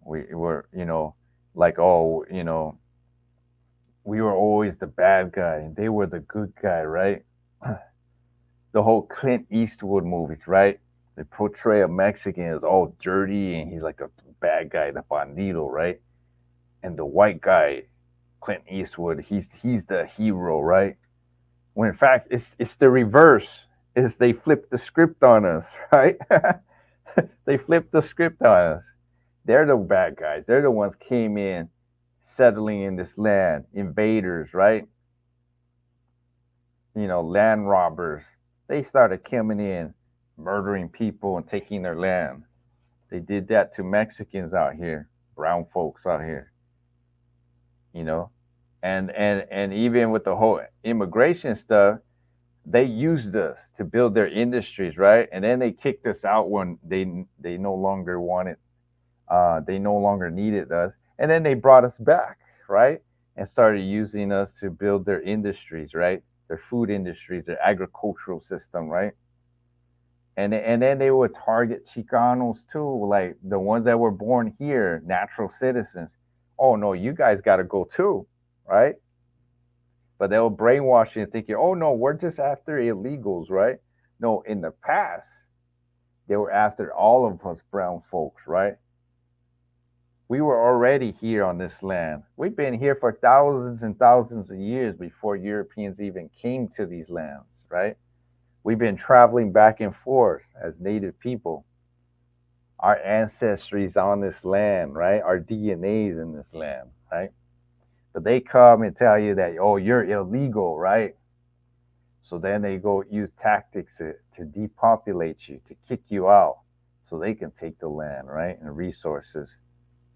Speaker 1: We were, like, oh, we were always the bad guy and they were the good guy, right? The whole Clint Eastwood movies, right? They portray a Mexican as all dirty and he's like a bad guy, the bandido, right? And the white guy, Clint Eastwood, he's the hero, right? When in fact it's the reverse. Is they flip the script on us, right? They flip the script on us. They're the bad guys. They're the ones came in, settling in this land, invaders, right? Land robbers. They started coming in, murdering people and taking their land. They did that to Mexicans out here, brown folks out here, you know. And even with the whole immigration stuff, they used us to build their industries, right? And then they kicked us out when they no longer wanted, they no longer needed us, and then they brought us back, right? And started using us to build their industries, right? Their food industries, their agricultural system, right? And then they would target Chicanos too, like the ones that were born here, natural citizens. Oh no, you guys got to go too, right? But they'll brainwash you and thinking, oh no, we're just after illegals, right? No, in the past, they were after all of us brown folks, right? We were already here on this land. We've been here for thousands and thousands of years before Europeans even came to these lands, right? We've been traveling back and forth as native people. Our ancestry is on this land, right? Our DNA is in this land, right? But they come and tell you that, oh, you're illegal, right? So then they go use tactics to depopulate you, to kick you out, so they can take the land, right? And resources.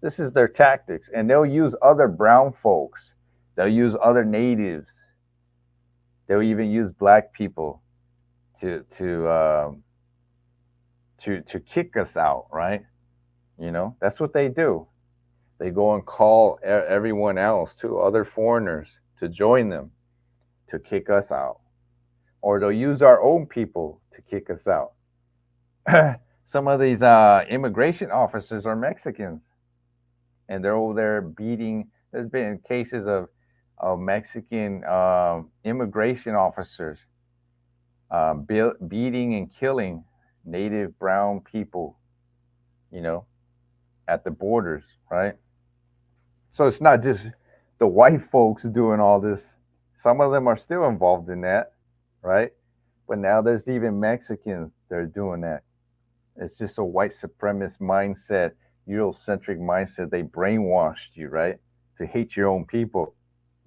Speaker 1: This is their tactics. And they'll use other brown folks, they'll use other natives, they'll even use black people to kick us out, right? That's what they do. They go and call everyone else too, other foreigners, to join them to kick us out, or they'll use our own people to kick us out. Some of these immigration officers are Mexicans, and they're over there beating. There's been cases of Mexican immigration officers beating and killing native brown people, you know, at the borders, right? So it's not just the white folks doing all this. Some of them are still involved in that, right? But now there's even Mexicans that are doing that. It's just a white supremacist mindset, Eurocentric mindset. They brainwashed you, right? To hate your own people,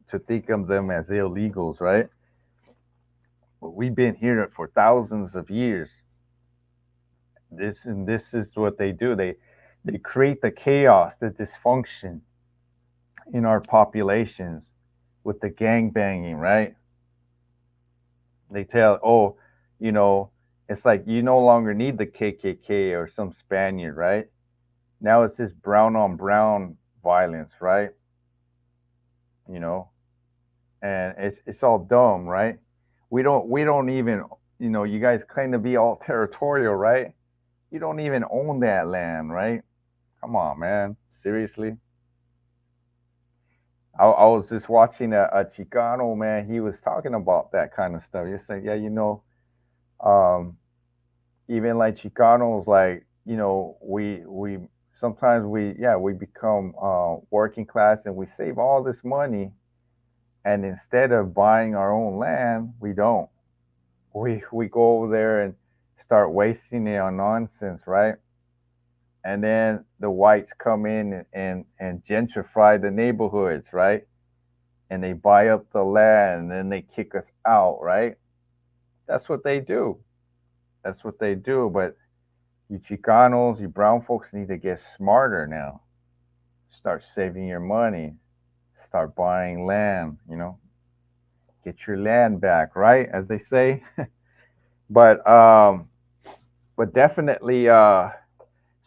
Speaker 1: to think of them as illegals, right? But we've been here for thousands of years. This is what they do. They create the chaos, the dysfunction in our populations with the gang banging, right? They tell, oh, you know, it's like you no longer need the KKK or some Spaniard, right? Now it's this brown on brown violence, right? You know, and it's all dumb, right? We don't even, you guys claim to be all territorial, right? You don't even own that land, right? Come on, man. Seriously. I was just watching a Chicano, man. He was talking about that kind of stuff. You're saying, yeah, um, even like Chicanos, like, we sometimes we become working class and we save all this money, and instead of buying our own land, we don't. We go over there and start wasting it on nonsense, right? And then the whites come in and gentrify the neighborhoods, right? And they buy up the land and then they kick us out, right? That's what they do. That's what they do. But you Chicanos, you brown folks need to get smarter now. Start saving your money. Start buying land, get your land back, right? As they say. But definitely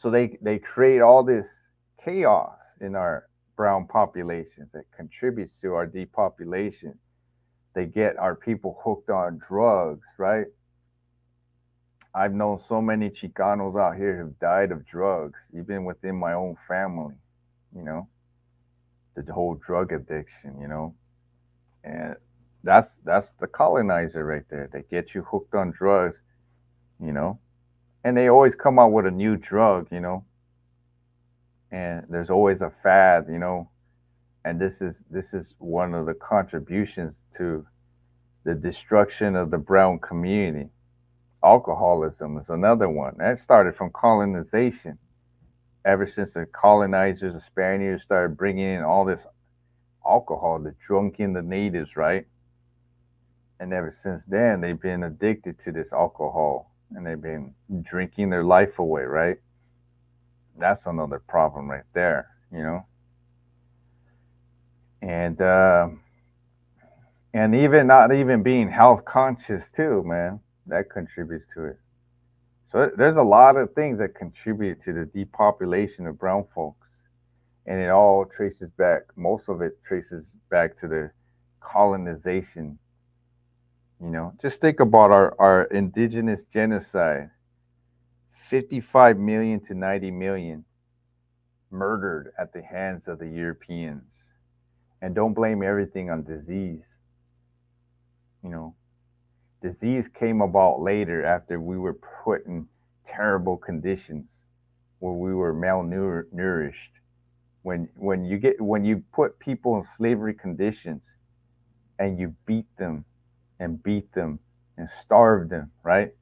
Speaker 1: so they create all this chaos in our brown populations that contributes to our depopulation. They get our people hooked on drugs, right? I've known so many Chicanos out here who've died of drugs, even within my own family, you know, the whole drug addiction, and That's the colonizer right there. They get you hooked on drugs, you know, and they always come out with a new drug, and there's always a fad, and this is one of the contributions to the destruction of the brown community. Alcoholism is another one that started from colonization. Ever since the colonizers, the Spaniards, started bringing in all this alcohol, the drunken the natives, right? And ever since then, they've been addicted to this alcohol, and they've been drinking their life away, right? That's another problem right there. And even not even being health conscious too, man, that contributes to it. So there's a lot of things that contribute to the depopulation of brown folks, and it all traces back. Most of it traces back to the colonization. Just think about our indigenous genocide: 55 million to 90 million murdered at the hands of the Europeans. And don't blame everything on disease. You know, Disease came about later after we were put in terrible conditions where we were malnourished. When you put people in slavery conditions and you beat them and beat them and starve them, right?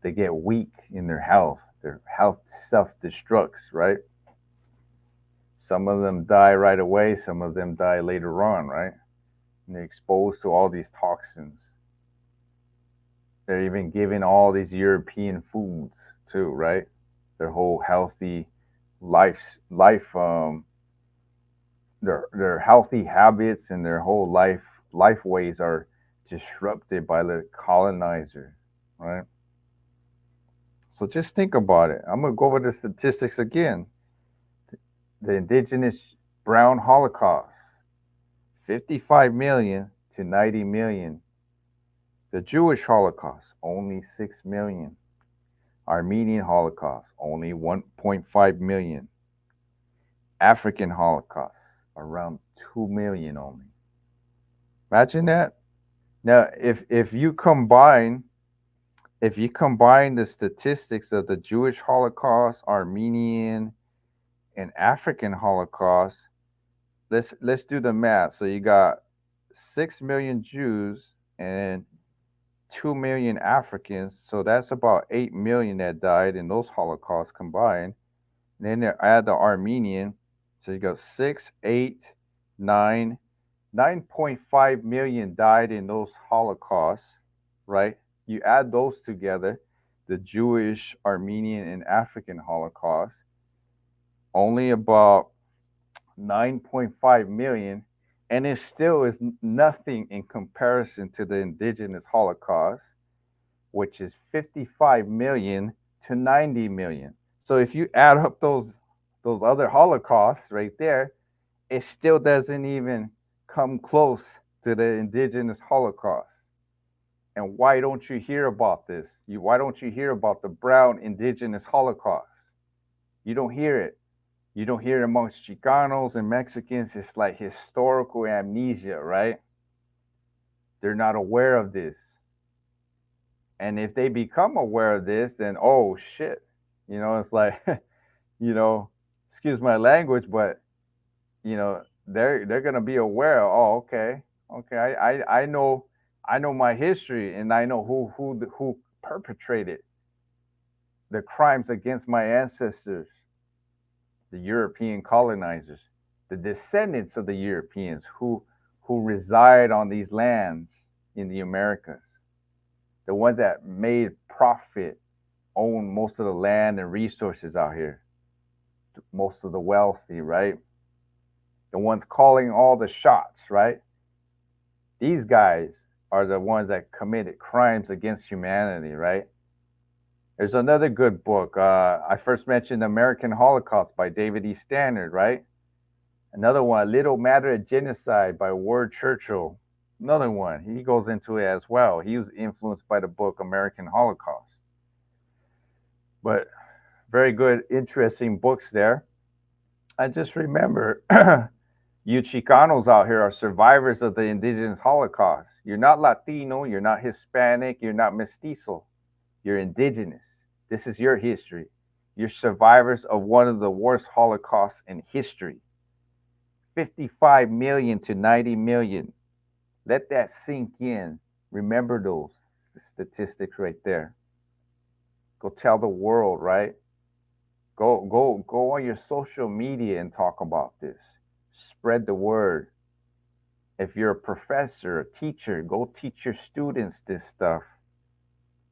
Speaker 1: They get weak in their health. Their health self destructs, right? Some of them die right away, some of them die later on, right? And they're exposed to all these toxins. They're even given all these European foods too, right? Their whole healthy life, their healthy habits and their whole life ways are disrupted by the colonizer, right? So just think about it. I'm gonna go over the statistics again. The indigenous brown Holocaust, 55 million to 90 million. The Jewish Holocaust, only 6 million. Armenian Holocaust, only 1.5 million. African Holocaust, around 2 million only. Imagine that. Now, if you combine the statistics of the Jewish Holocaust, Armenian, and African Holocaust, let's do the math. So you got 6 million Jews and 2 million Africans. So that's about 8 million that died in those Holocausts combined. And then add the Armenian. So you got 6, 8, 9, 9.5 million died in those Holocausts, right? You add those together, the Jewish, Armenian, and African Holocaust, only about 9.5 million, and it still is nothing in comparison to the indigenous Holocaust, which is 55 million to 90 million. So if you add up those other Holocausts right there, it still doesn't even come close to the indigenous Holocaust. And why don't you hear about this? Why don't you hear about the brown indigenous Holocaust? You don't hear it. You don't hear it amongst Chicanos and Mexicans. It's like historical amnesia, right? They're not aware of this. And if they become aware of this, then oh shit. It's like, you know, excuse my language, but they're gonna be aware. Oh, okay. I know my history, and I know who perpetrated the crimes against my ancestors, the European colonizers, the descendants of the Europeans who reside on these lands in the Americas, the ones that made profit, own most of the land and resources out here, most of the wealthy, right? The ones calling all the shots, right? These guys are the ones that committed crimes against humanity, right? There's another good book. I first mentioned American Holocaust by David E. Stannard, right? Another one, A Little Matter of Genocide by Ward Churchill. Another one, he goes into it as well. He was influenced by the book American Holocaust. But very good, interesting books there. I just remember You Chicanos out here are survivors of the indigenous Holocaust. You're not Latino, you're not Hispanic, you're not mestizo, you're indigenous. This is your history. You're survivors of one of the worst Holocausts in history. 55 million to 90 million. Let that sink in. Remember those statistics right there. Go tell the world, right? Go on your social media and talk about this. Spread the word. If you're a professor, a teacher, go teach your students this stuff.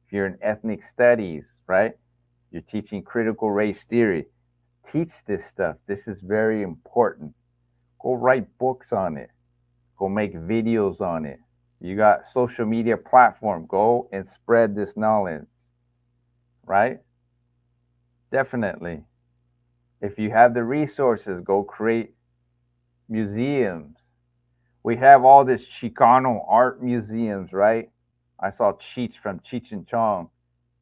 Speaker 1: If you're in ethnic studies, right? You're teaching critical race theory. Teach this stuff. This is very important. Go write books on it. Go make videos on it. You got social media platform. Go and spread this knowledge, right? Definitely. If you have the resources, go create museums. We have all this Chicano art museums, right? I saw Cheech from Cheech and Chong.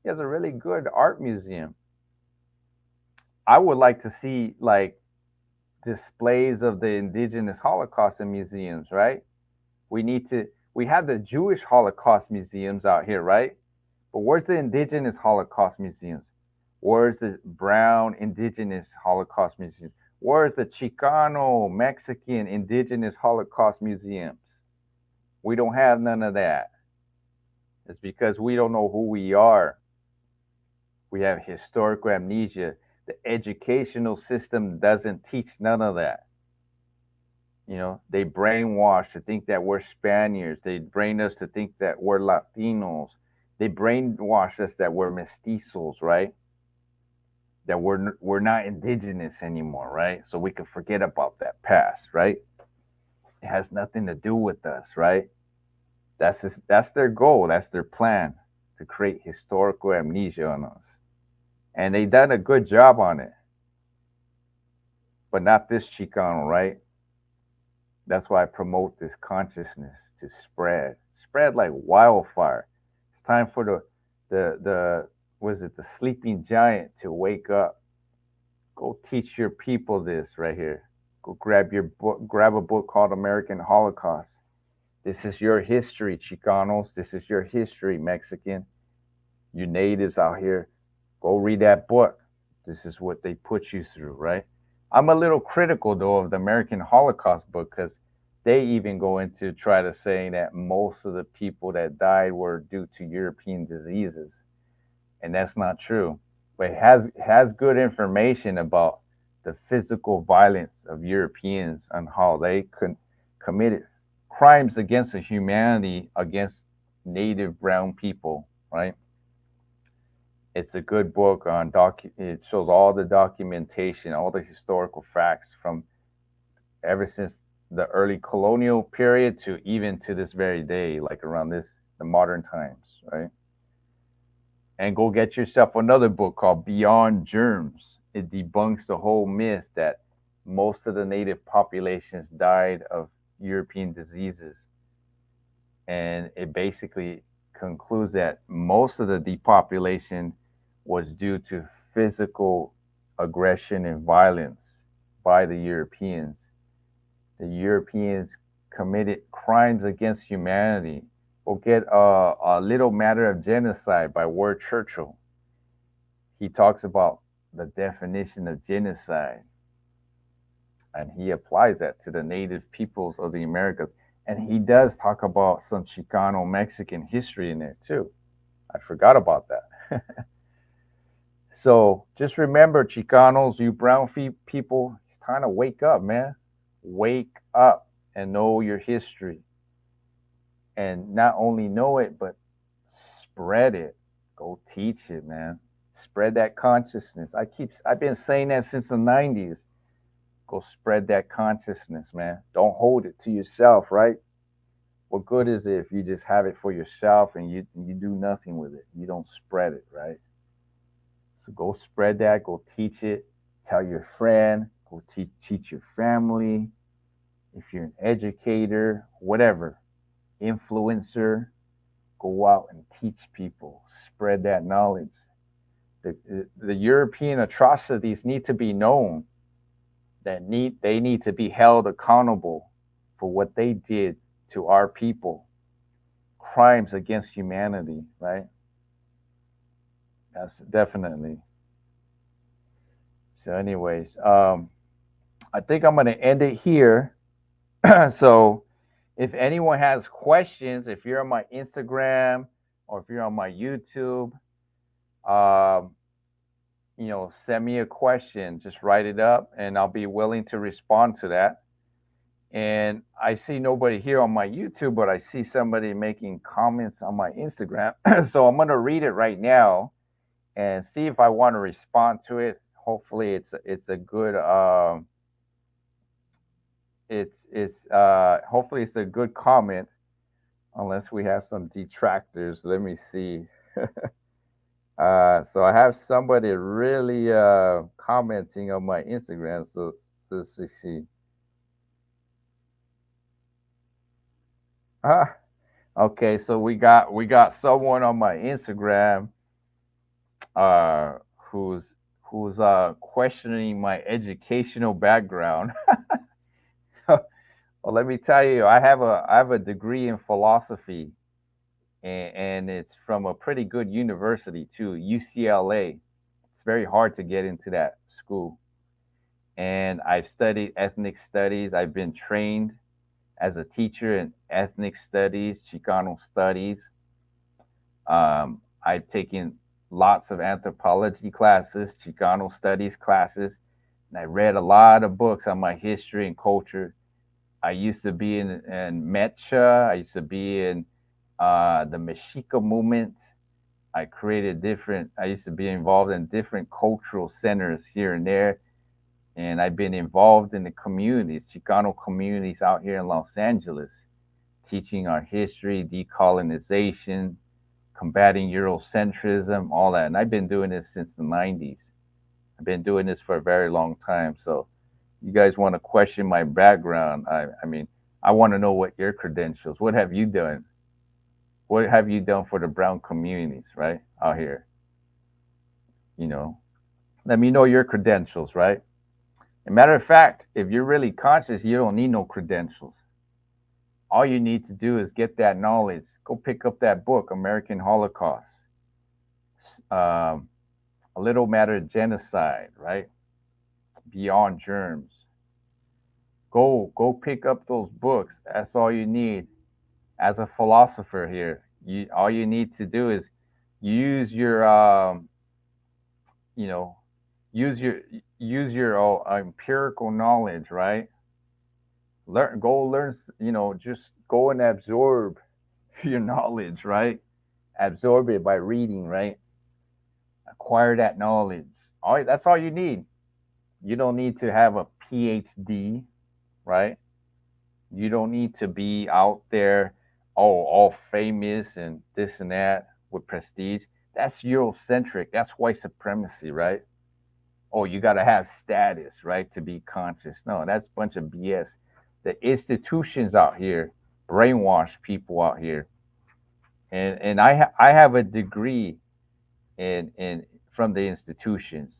Speaker 1: He has a really good art museum. I would like to see like displays of the indigenous Holocaust in museums, right? We have the Jewish Holocaust museums out here, right? But where's the indigenous Holocaust museums? Where's the brown indigenous Holocaust museums? Where's the Chicano Mexican indigenous Holocaust museums? We don't have none of that. It's because we don't know who we are. We have historical amnesia. The educational system doesn't teach none of that. They brainwash to think that we're Spaniards. They brain us to think that we're Latinos. They brainwash us that we're mestizos, right? That we're not indigenous anymore, right? So we can forget about that past, right? It has nothing to do with us, right? That's their goal. That's their plan to create historical amnesia on us, and they done a good job on it, but not this Chicano, right? That's why I promote this consciousness to spread like wildfire. It's time for the was it the sleeping giant to wake up. Go teach your people this right here. Go grab a book called American Holocaust. This is your history, Chicanos. This is your history, Mexican. You natives out here, go read that book. This is what they put you through, right? I'm a little critical though of the American Holocaust book because they even go into try to saying that most of the people that died were due to European diseases, and that's not true. But it has good information about the physical violence of Europeans and how they committed crimes against the humanity against native brown people, right? It's a good book on it shows all the documentation, all the historical facts from ever since the early colonial period to even to this very day, like around the modern times, right? And go get yourself another book called Beyond Germs. It debunks the whole myth that most of the native populations died of European diseases. And it basically concludes that most of the depopulation was due to physical aggression and violence by the Europeans. The Europeans committed crimes against humanity. We'll get a Little Matter of Genocide by Ward Churchill. He talks about the definition of genocide, and he applies that to the native peoples of the Americas. And he does talk about some Chicano Mexican history in there too. I forgot about that. So just remember, Chicanos, you brown people, it's time to wake up, man. Wake up and know your history. And not only know it, but spread it. Go teach it, man. Spread that consciousness. I've been saying that since the 90s. Go spread that consciousness, man. Don't hold it to yourself, right? What good is it if you just have it for yourself and you do nothing with it? You don't spread it, right? So go spread that, go teach it, tell your friend, go teach your family. If you're an educator, whatever, influencer, go out and teach people, spread that knowledge. The European atrocities need to be known they need to be held accountable for what they did to our people, crimes against humanity, right? That's definitely. So, anyways, I think I'm gonna end it here. So, if anyone has questions, if you're on my Instagram or if you're on my YouTube, um, send me a question. Just write it up, and I'll be willing to respond to that. And I see nobody here on my YouTube, but I see somebody making comments on my Instagram. So I'm gonna read it right now and see if I want to respond to it. Hopefully, it's a good it's hopefully it's a good comment. Unless we have some detractors, let me see. So I have somebody really commenting on my Instagram. So let's see. Ah, okay, so we got someone on my Instagram uh, who's questioning my educational background. Well, let me tell you, I have a degree in philosophy, and it's from a pretty good university too, UCLA. It's very hard to get into that school. And I've studied ethnic studies. I've been trained as a teacher in ethnic studies, Chicano studies. I've taken lots of anthropology classes, Chicano studies classes, and I read a lot of books on my history and culture. I used to be in Mecha. I used to be in the Mexica movement. I used to be involved in different cultural centers here and there. And I've been involved in the communities, Chicano communities out here in Los Angeles, teaching our history, decolonization, combating Eurocentrism, all that. And I've been doing this since the 90s. I've been doing this for a very long time. So you guys want to question my background. I mean, I want to know what your credentials, what have you done? What have you done for the brown communities, right? Out here, you know, let me know your credentials, right? As a matter of fact, if you're really conscious, you don't need no credentials. All you need to do is get that knowledge. Go pick up that book, American Holocaust, um, A Little Matter of Genocide, right? Beyond Germs. Go pick up those books. That's all you need. As a philosopher here, all you need to do is use your you know use your empirical knowledge, right? Learn, just go and absorb your knowledge, right? Absorb it by reading, right? Acquire that knowledge. All right, that's all you need. You don't need to have a PhD, right? You don't need to be out there, all famous and this and that with prestige. That's Eurocentric. That's white supremacy, right? Oh, you got to have status, right, to be conscious. No, that's a bunch of BS. The institutions out here brainwash people out here, and I have a degree in from the institutions.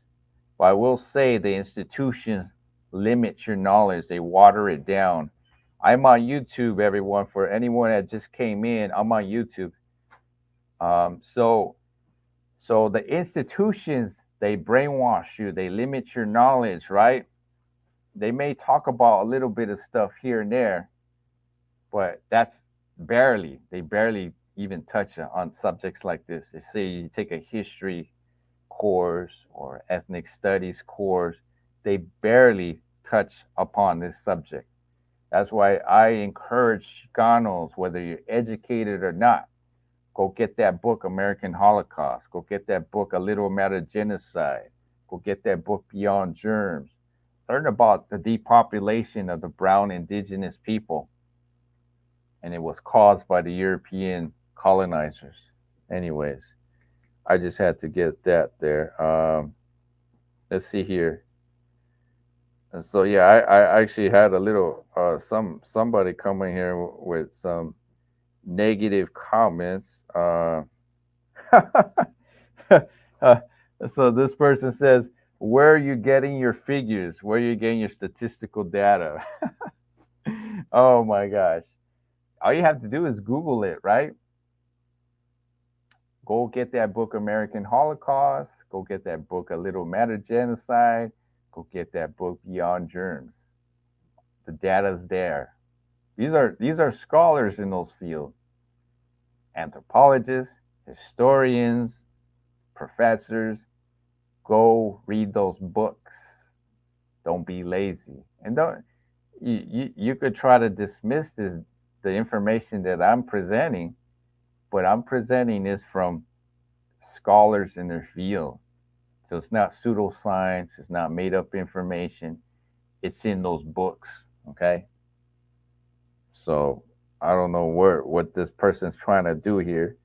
Speaker 1: But I will say the institutions limit your knowledge. They water it down. I'm on YouTube, everyone. For anyone that just came in, I'm on YouTube. So the institutions, they brainwash you. They limit your knowledge, right? They may talk about a little bit of stuff here and there, but that's barely. They barely even touch on subjects like this. They say you take a history course or ethnic studies course, they barely touch upon this subject. That's why I encourage Chicanos, whether you're educated or not, go get that book, American Holocaust. Go get that book, A Little Matter of Genocide. Go get that book, Beyond Germs. Learn about the depopulation of the brown indigenous people, and it was caused by the European colonizers. Anyways, I just had to get that there. Let's see here. And so yeah, I actually had a little somebody coming here with some negative comments. Uh, so this person says Where are you getting your figures? Where are you getting your statistical data? Oh my gosh. All you have to do is Google it, right? Go get that book, American Holocaust. Go get that book, A Little Matter Genocide. Go get that book, Beyond Germs. The data's there. These are scholars in those fields, anthropologists, historians, professors. Go read those books. Don't be lazy. And don't you could try to dismiss the information that I'm presenting, but I'm presenting this from scholars in their field. So it's not pseudoscience, it's not made up information. It's in those books. Okay. So I don't know what this person's trying to do here.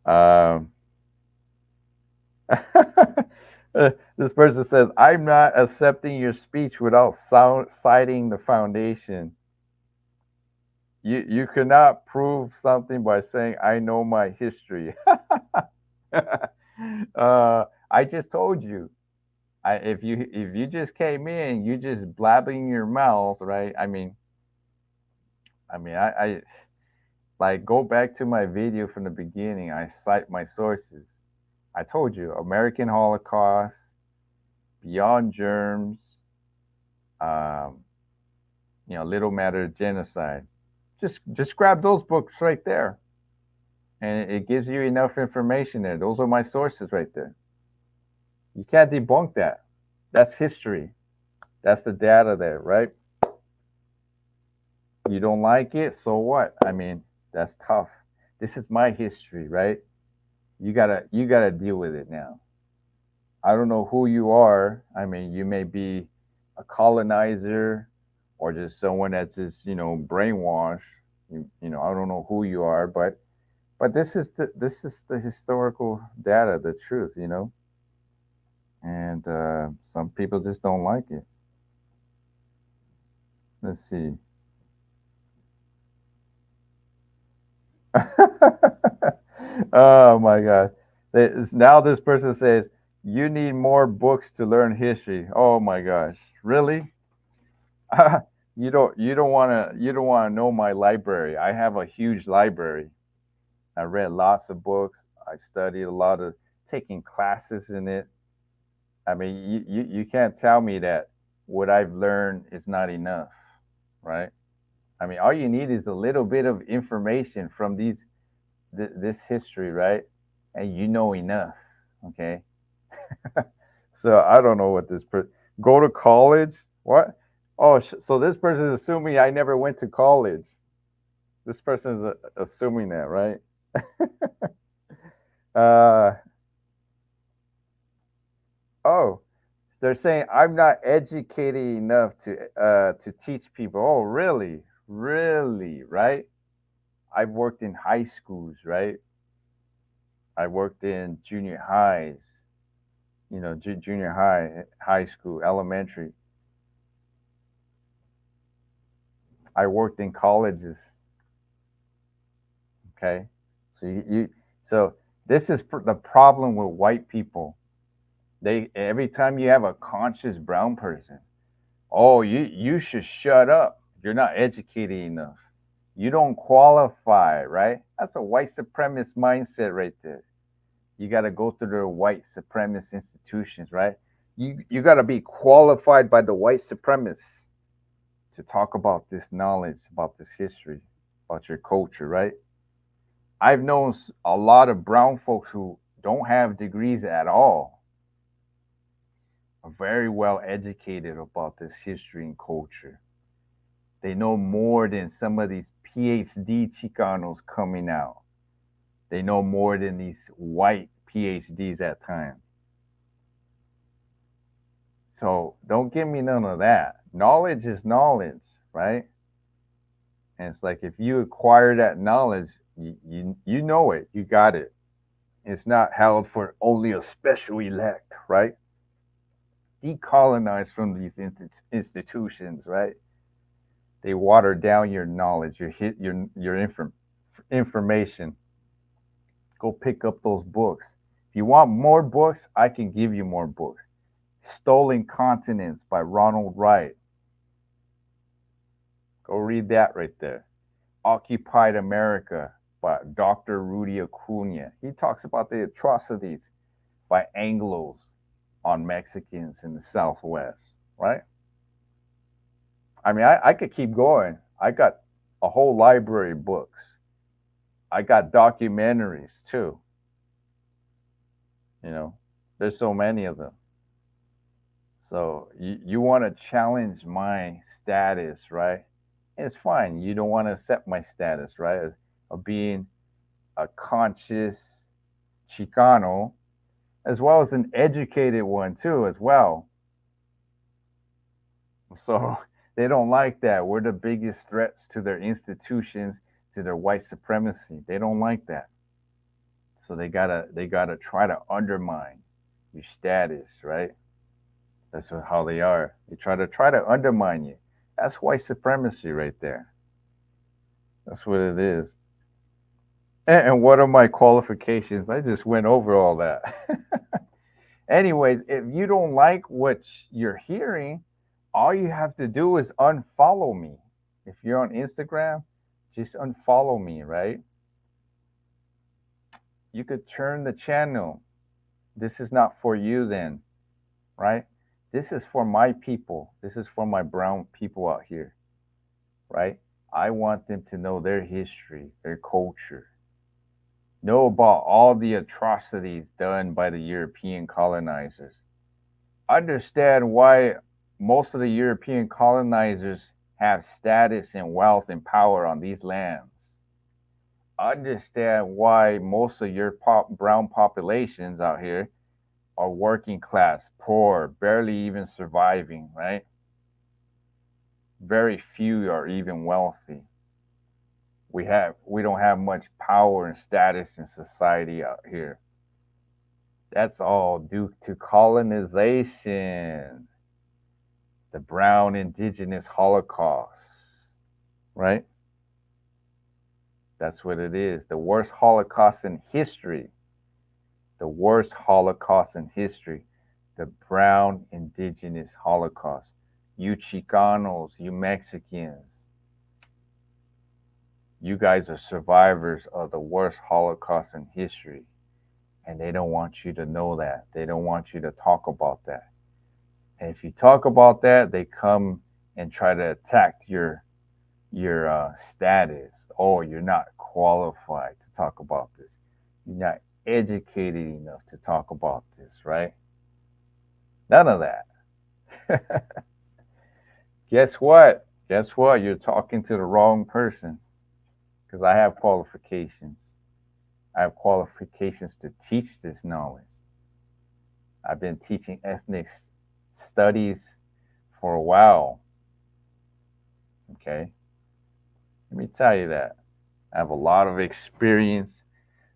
Speaker 1: Um, this person says, I'm not accepting your speech without citing the foundation. You cannot prove something by saying, I know my history. I just told you. If you just came in, you just blabbing your mouth, right? I like go back to my video from the beginning. I cite my sources. I told you, American Holocaust, Beyond Germs, um, Little Matter Genocide. Just grab those books right there, and it gives you enough information there. Those are my sources right there. You can't debunk that. That's history. That's the data there, right? You don't like it, so what? That's tough. This is my history, right? You gotta deal with it now. I don't know who you are. You may be a colonizer or just someone that's just brainwashed. I don't know who you are, but this is the historical data, the truth. And some people just don't like it. Let's see. Oh my God! Now this person says you need more books to learn history. Oh my gosh, really? You don't want to know my library. I have a huge library. I read lots of books. I studied a lot of taking classes in it. You can't tell me that what I've learned is not enough, right? All you need is a little bit of information from this history, right? And you know enough, okay? So I don't know what go to college. What? Oh, so this person is assuming I never went to college. This person is assuming that, right? uh, oh, they're saying I'm not educated enough to teach people. Oh, really, really, right? I've worked in high schools, right? I worked in junior highs, junior high, high school, elementary. I worked in colleges. Okay, so so this is the problem with white people. They every time you have a conscious brown person, oh, you should shut up. You're not educated enough. You don't qualify, right? That's a white supremacist mindset right there. You got to go through the white supremacist institutions, right? You got to be qualified by the white supremacists to talk about this knowledge, about this history, about your culture, right? I've known a lot of brown folks who don't have degrees at all, are very well educated about this history and culture. They know more than some of these PhD Chicanos coming out. They know more than these white PhDs at times. So don't give me none of that. Knowledge is knowledge, right? And it's like if you acquire that knowledge, you know it, you got it. It's not held for only a special elect, right? Decolonize from these institutions, right? They water down your knowledge, your information. Go pick up those books. If you want more books, I can give you more books. Stolen Continents by Ronald Wright. Go read that right there. Occupied America by Dr. Rudy Acuna. He talks about the atrocities by Anglos on Mexicans in the Southwest, right? I mean, I could keep going. I got a whole library of books. I got documentaries too. You know, there's so many of them. So you want to challenge my status, right? It's fine. You don't want to accept my status, right? Of being a conscious Chicano, as well as an educated one too, as well. So they don't like that. We're the biggest threats to their institutions, to their white supremacy. They don't like that. So they gotta try to undermine your status, right? That's how they are. They try to undermine you. That's white supremacy right there. That's what it is. And what are my qualifications? I just went over all that. Anyways, if you don't like what you're hearing, all you have to do is unfollow me. If you're on Instagram, just unfollow me, right? You could turn the channel. This is not for you then, right? This is for my people. This is for my brown people out here, right? I want them to know their history, their culture, know about all the atrocities done by the European colonizers, understand why most of the European colonizers have status and wealth and power on these lands. Understand why most of your brown populations out here are working class, poor, barely even surviving, right? Very few are even wealthy. We don't have much power and status in society out here. That's all due to colonization, the brown indigenous Holocaust, right? That's what it is. The worst Holocaust in history. The worst Holocaust in history. The brown indigenous Holocaust. You Chicanos, you Mexicans, you guys are survivors of the worst Holocaust in history. And they don't want you to know that. They don't want you to talk about that. And if you talk about that, they come and try to attack your status. Oh, you're not qualified to talk about this. You're not educated enough to talk about this, right? None of that. Guess what? Guess what? You're talking to the wrong person because I have qualifications. I have qualifications to teach this knowledge. I've been teaching ethnic studies for a while. Okay? Let me tell you that. I have a lot of experience,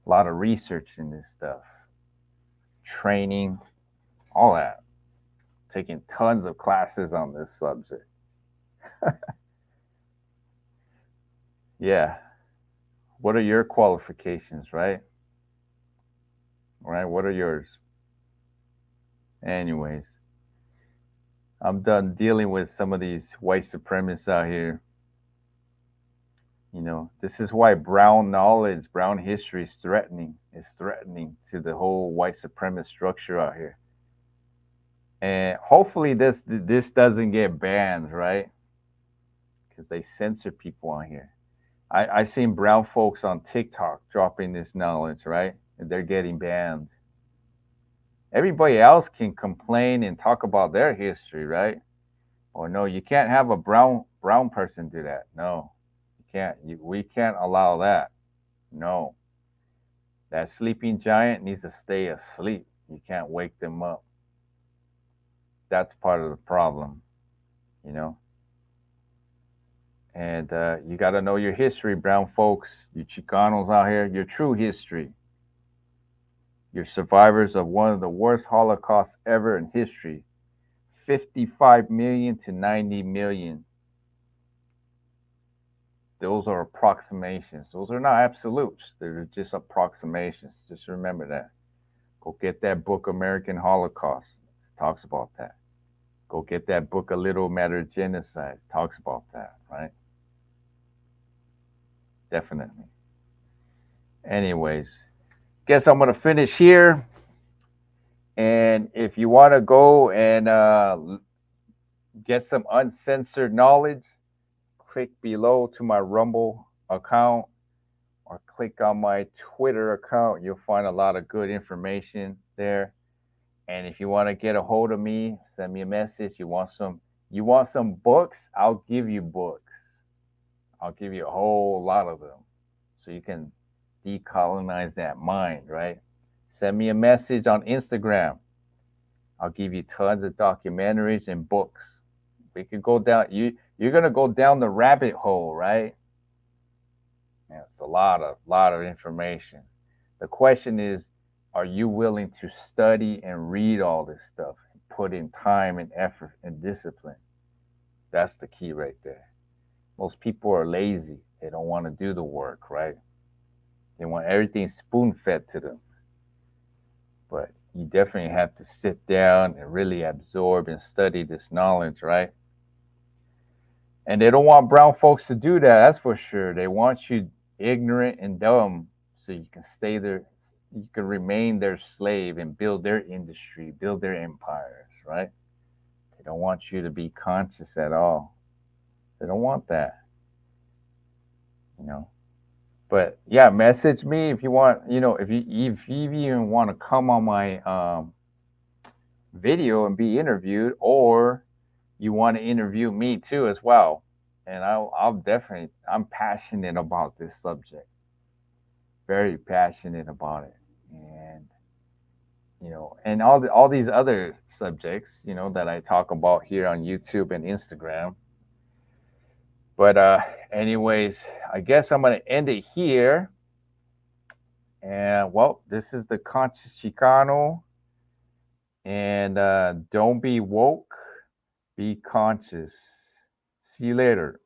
Speaker 1: a lot of research in this stuff, training, all that. Taking tons of classes on this subject. Yeah. What are your qualifications, right? Right? What are yours? Anyways, I'm done dealing with some of these white supremacists out here. You know, this is why brown knowledge, brown history is threatening. It's threatening to the whole white supremacist structure out here. And hopefully this doesn't get banned, right? Because they censor people on here. I seen brown folks on TikTok dropping this knowledge, right? And they're getting banned. Everybody else can complain and talk about their history, right? Or no, you can't have a brown person do that. No, you can't. We can't allow that. No, that sleeping giant needs to stay asleep. You can't wake them up. That's part of the problem, you know. And you got to know your history, brown folks, you Chicanos out here, your true history. You're survivors of one of the worst Holocausts ever in history. 55 million to 90 million. Those are approximations. Those are not absolutes. They're just approximations. Just remember that. Go get that book, American Holocaust. talks about that. Go get that book, A Little Matter of Genocide, talks about that, right? Definitely. Anyways, guess I'm gonna finish here. And if you want to go and get some uncensored knowledge, click below to my Rumble account or click on my Twitter account. You'll find a lot of good information there. And if you want to get a hold of me, send me a message. You want some books? I'll give you books. I'll give you a whole lot of them so you can decolonize that mind, right? Send me a message on Instagram. I'll give you tons of documentaries and books. We could go down. You're gonna go down the rabbit hole, right? Yeah, it's a lot of information. The question is, are you willing to study and read all this stuff and put in time and effort and discipline? That's the key right there. Most people are lazy. They don't want to do the work, right? They want everything spoon fed to them. But you definitely have to sit down and really absorb and study this knowledge, right? And they don't want brown folks to do that, that's for sure. They want you ignorant and dumb so you can stay there, you can remain their slave and build their industry, build their empires, right? They don't want you to be conscious at all. They don't want that, you know. But yeah, message me if you want, if you even want to come on my video and be interviewed, or you want to interview me too as well. And I'll definitely, I'm passionate about this subject, very passionate about it. And, and all these other subjects, that I talk about here on YouTube and Instagram. But, anyways, I guess I'm going to end it here. And, well, this is the Conscious Chicano. And don't be woke, be conscious. See you later.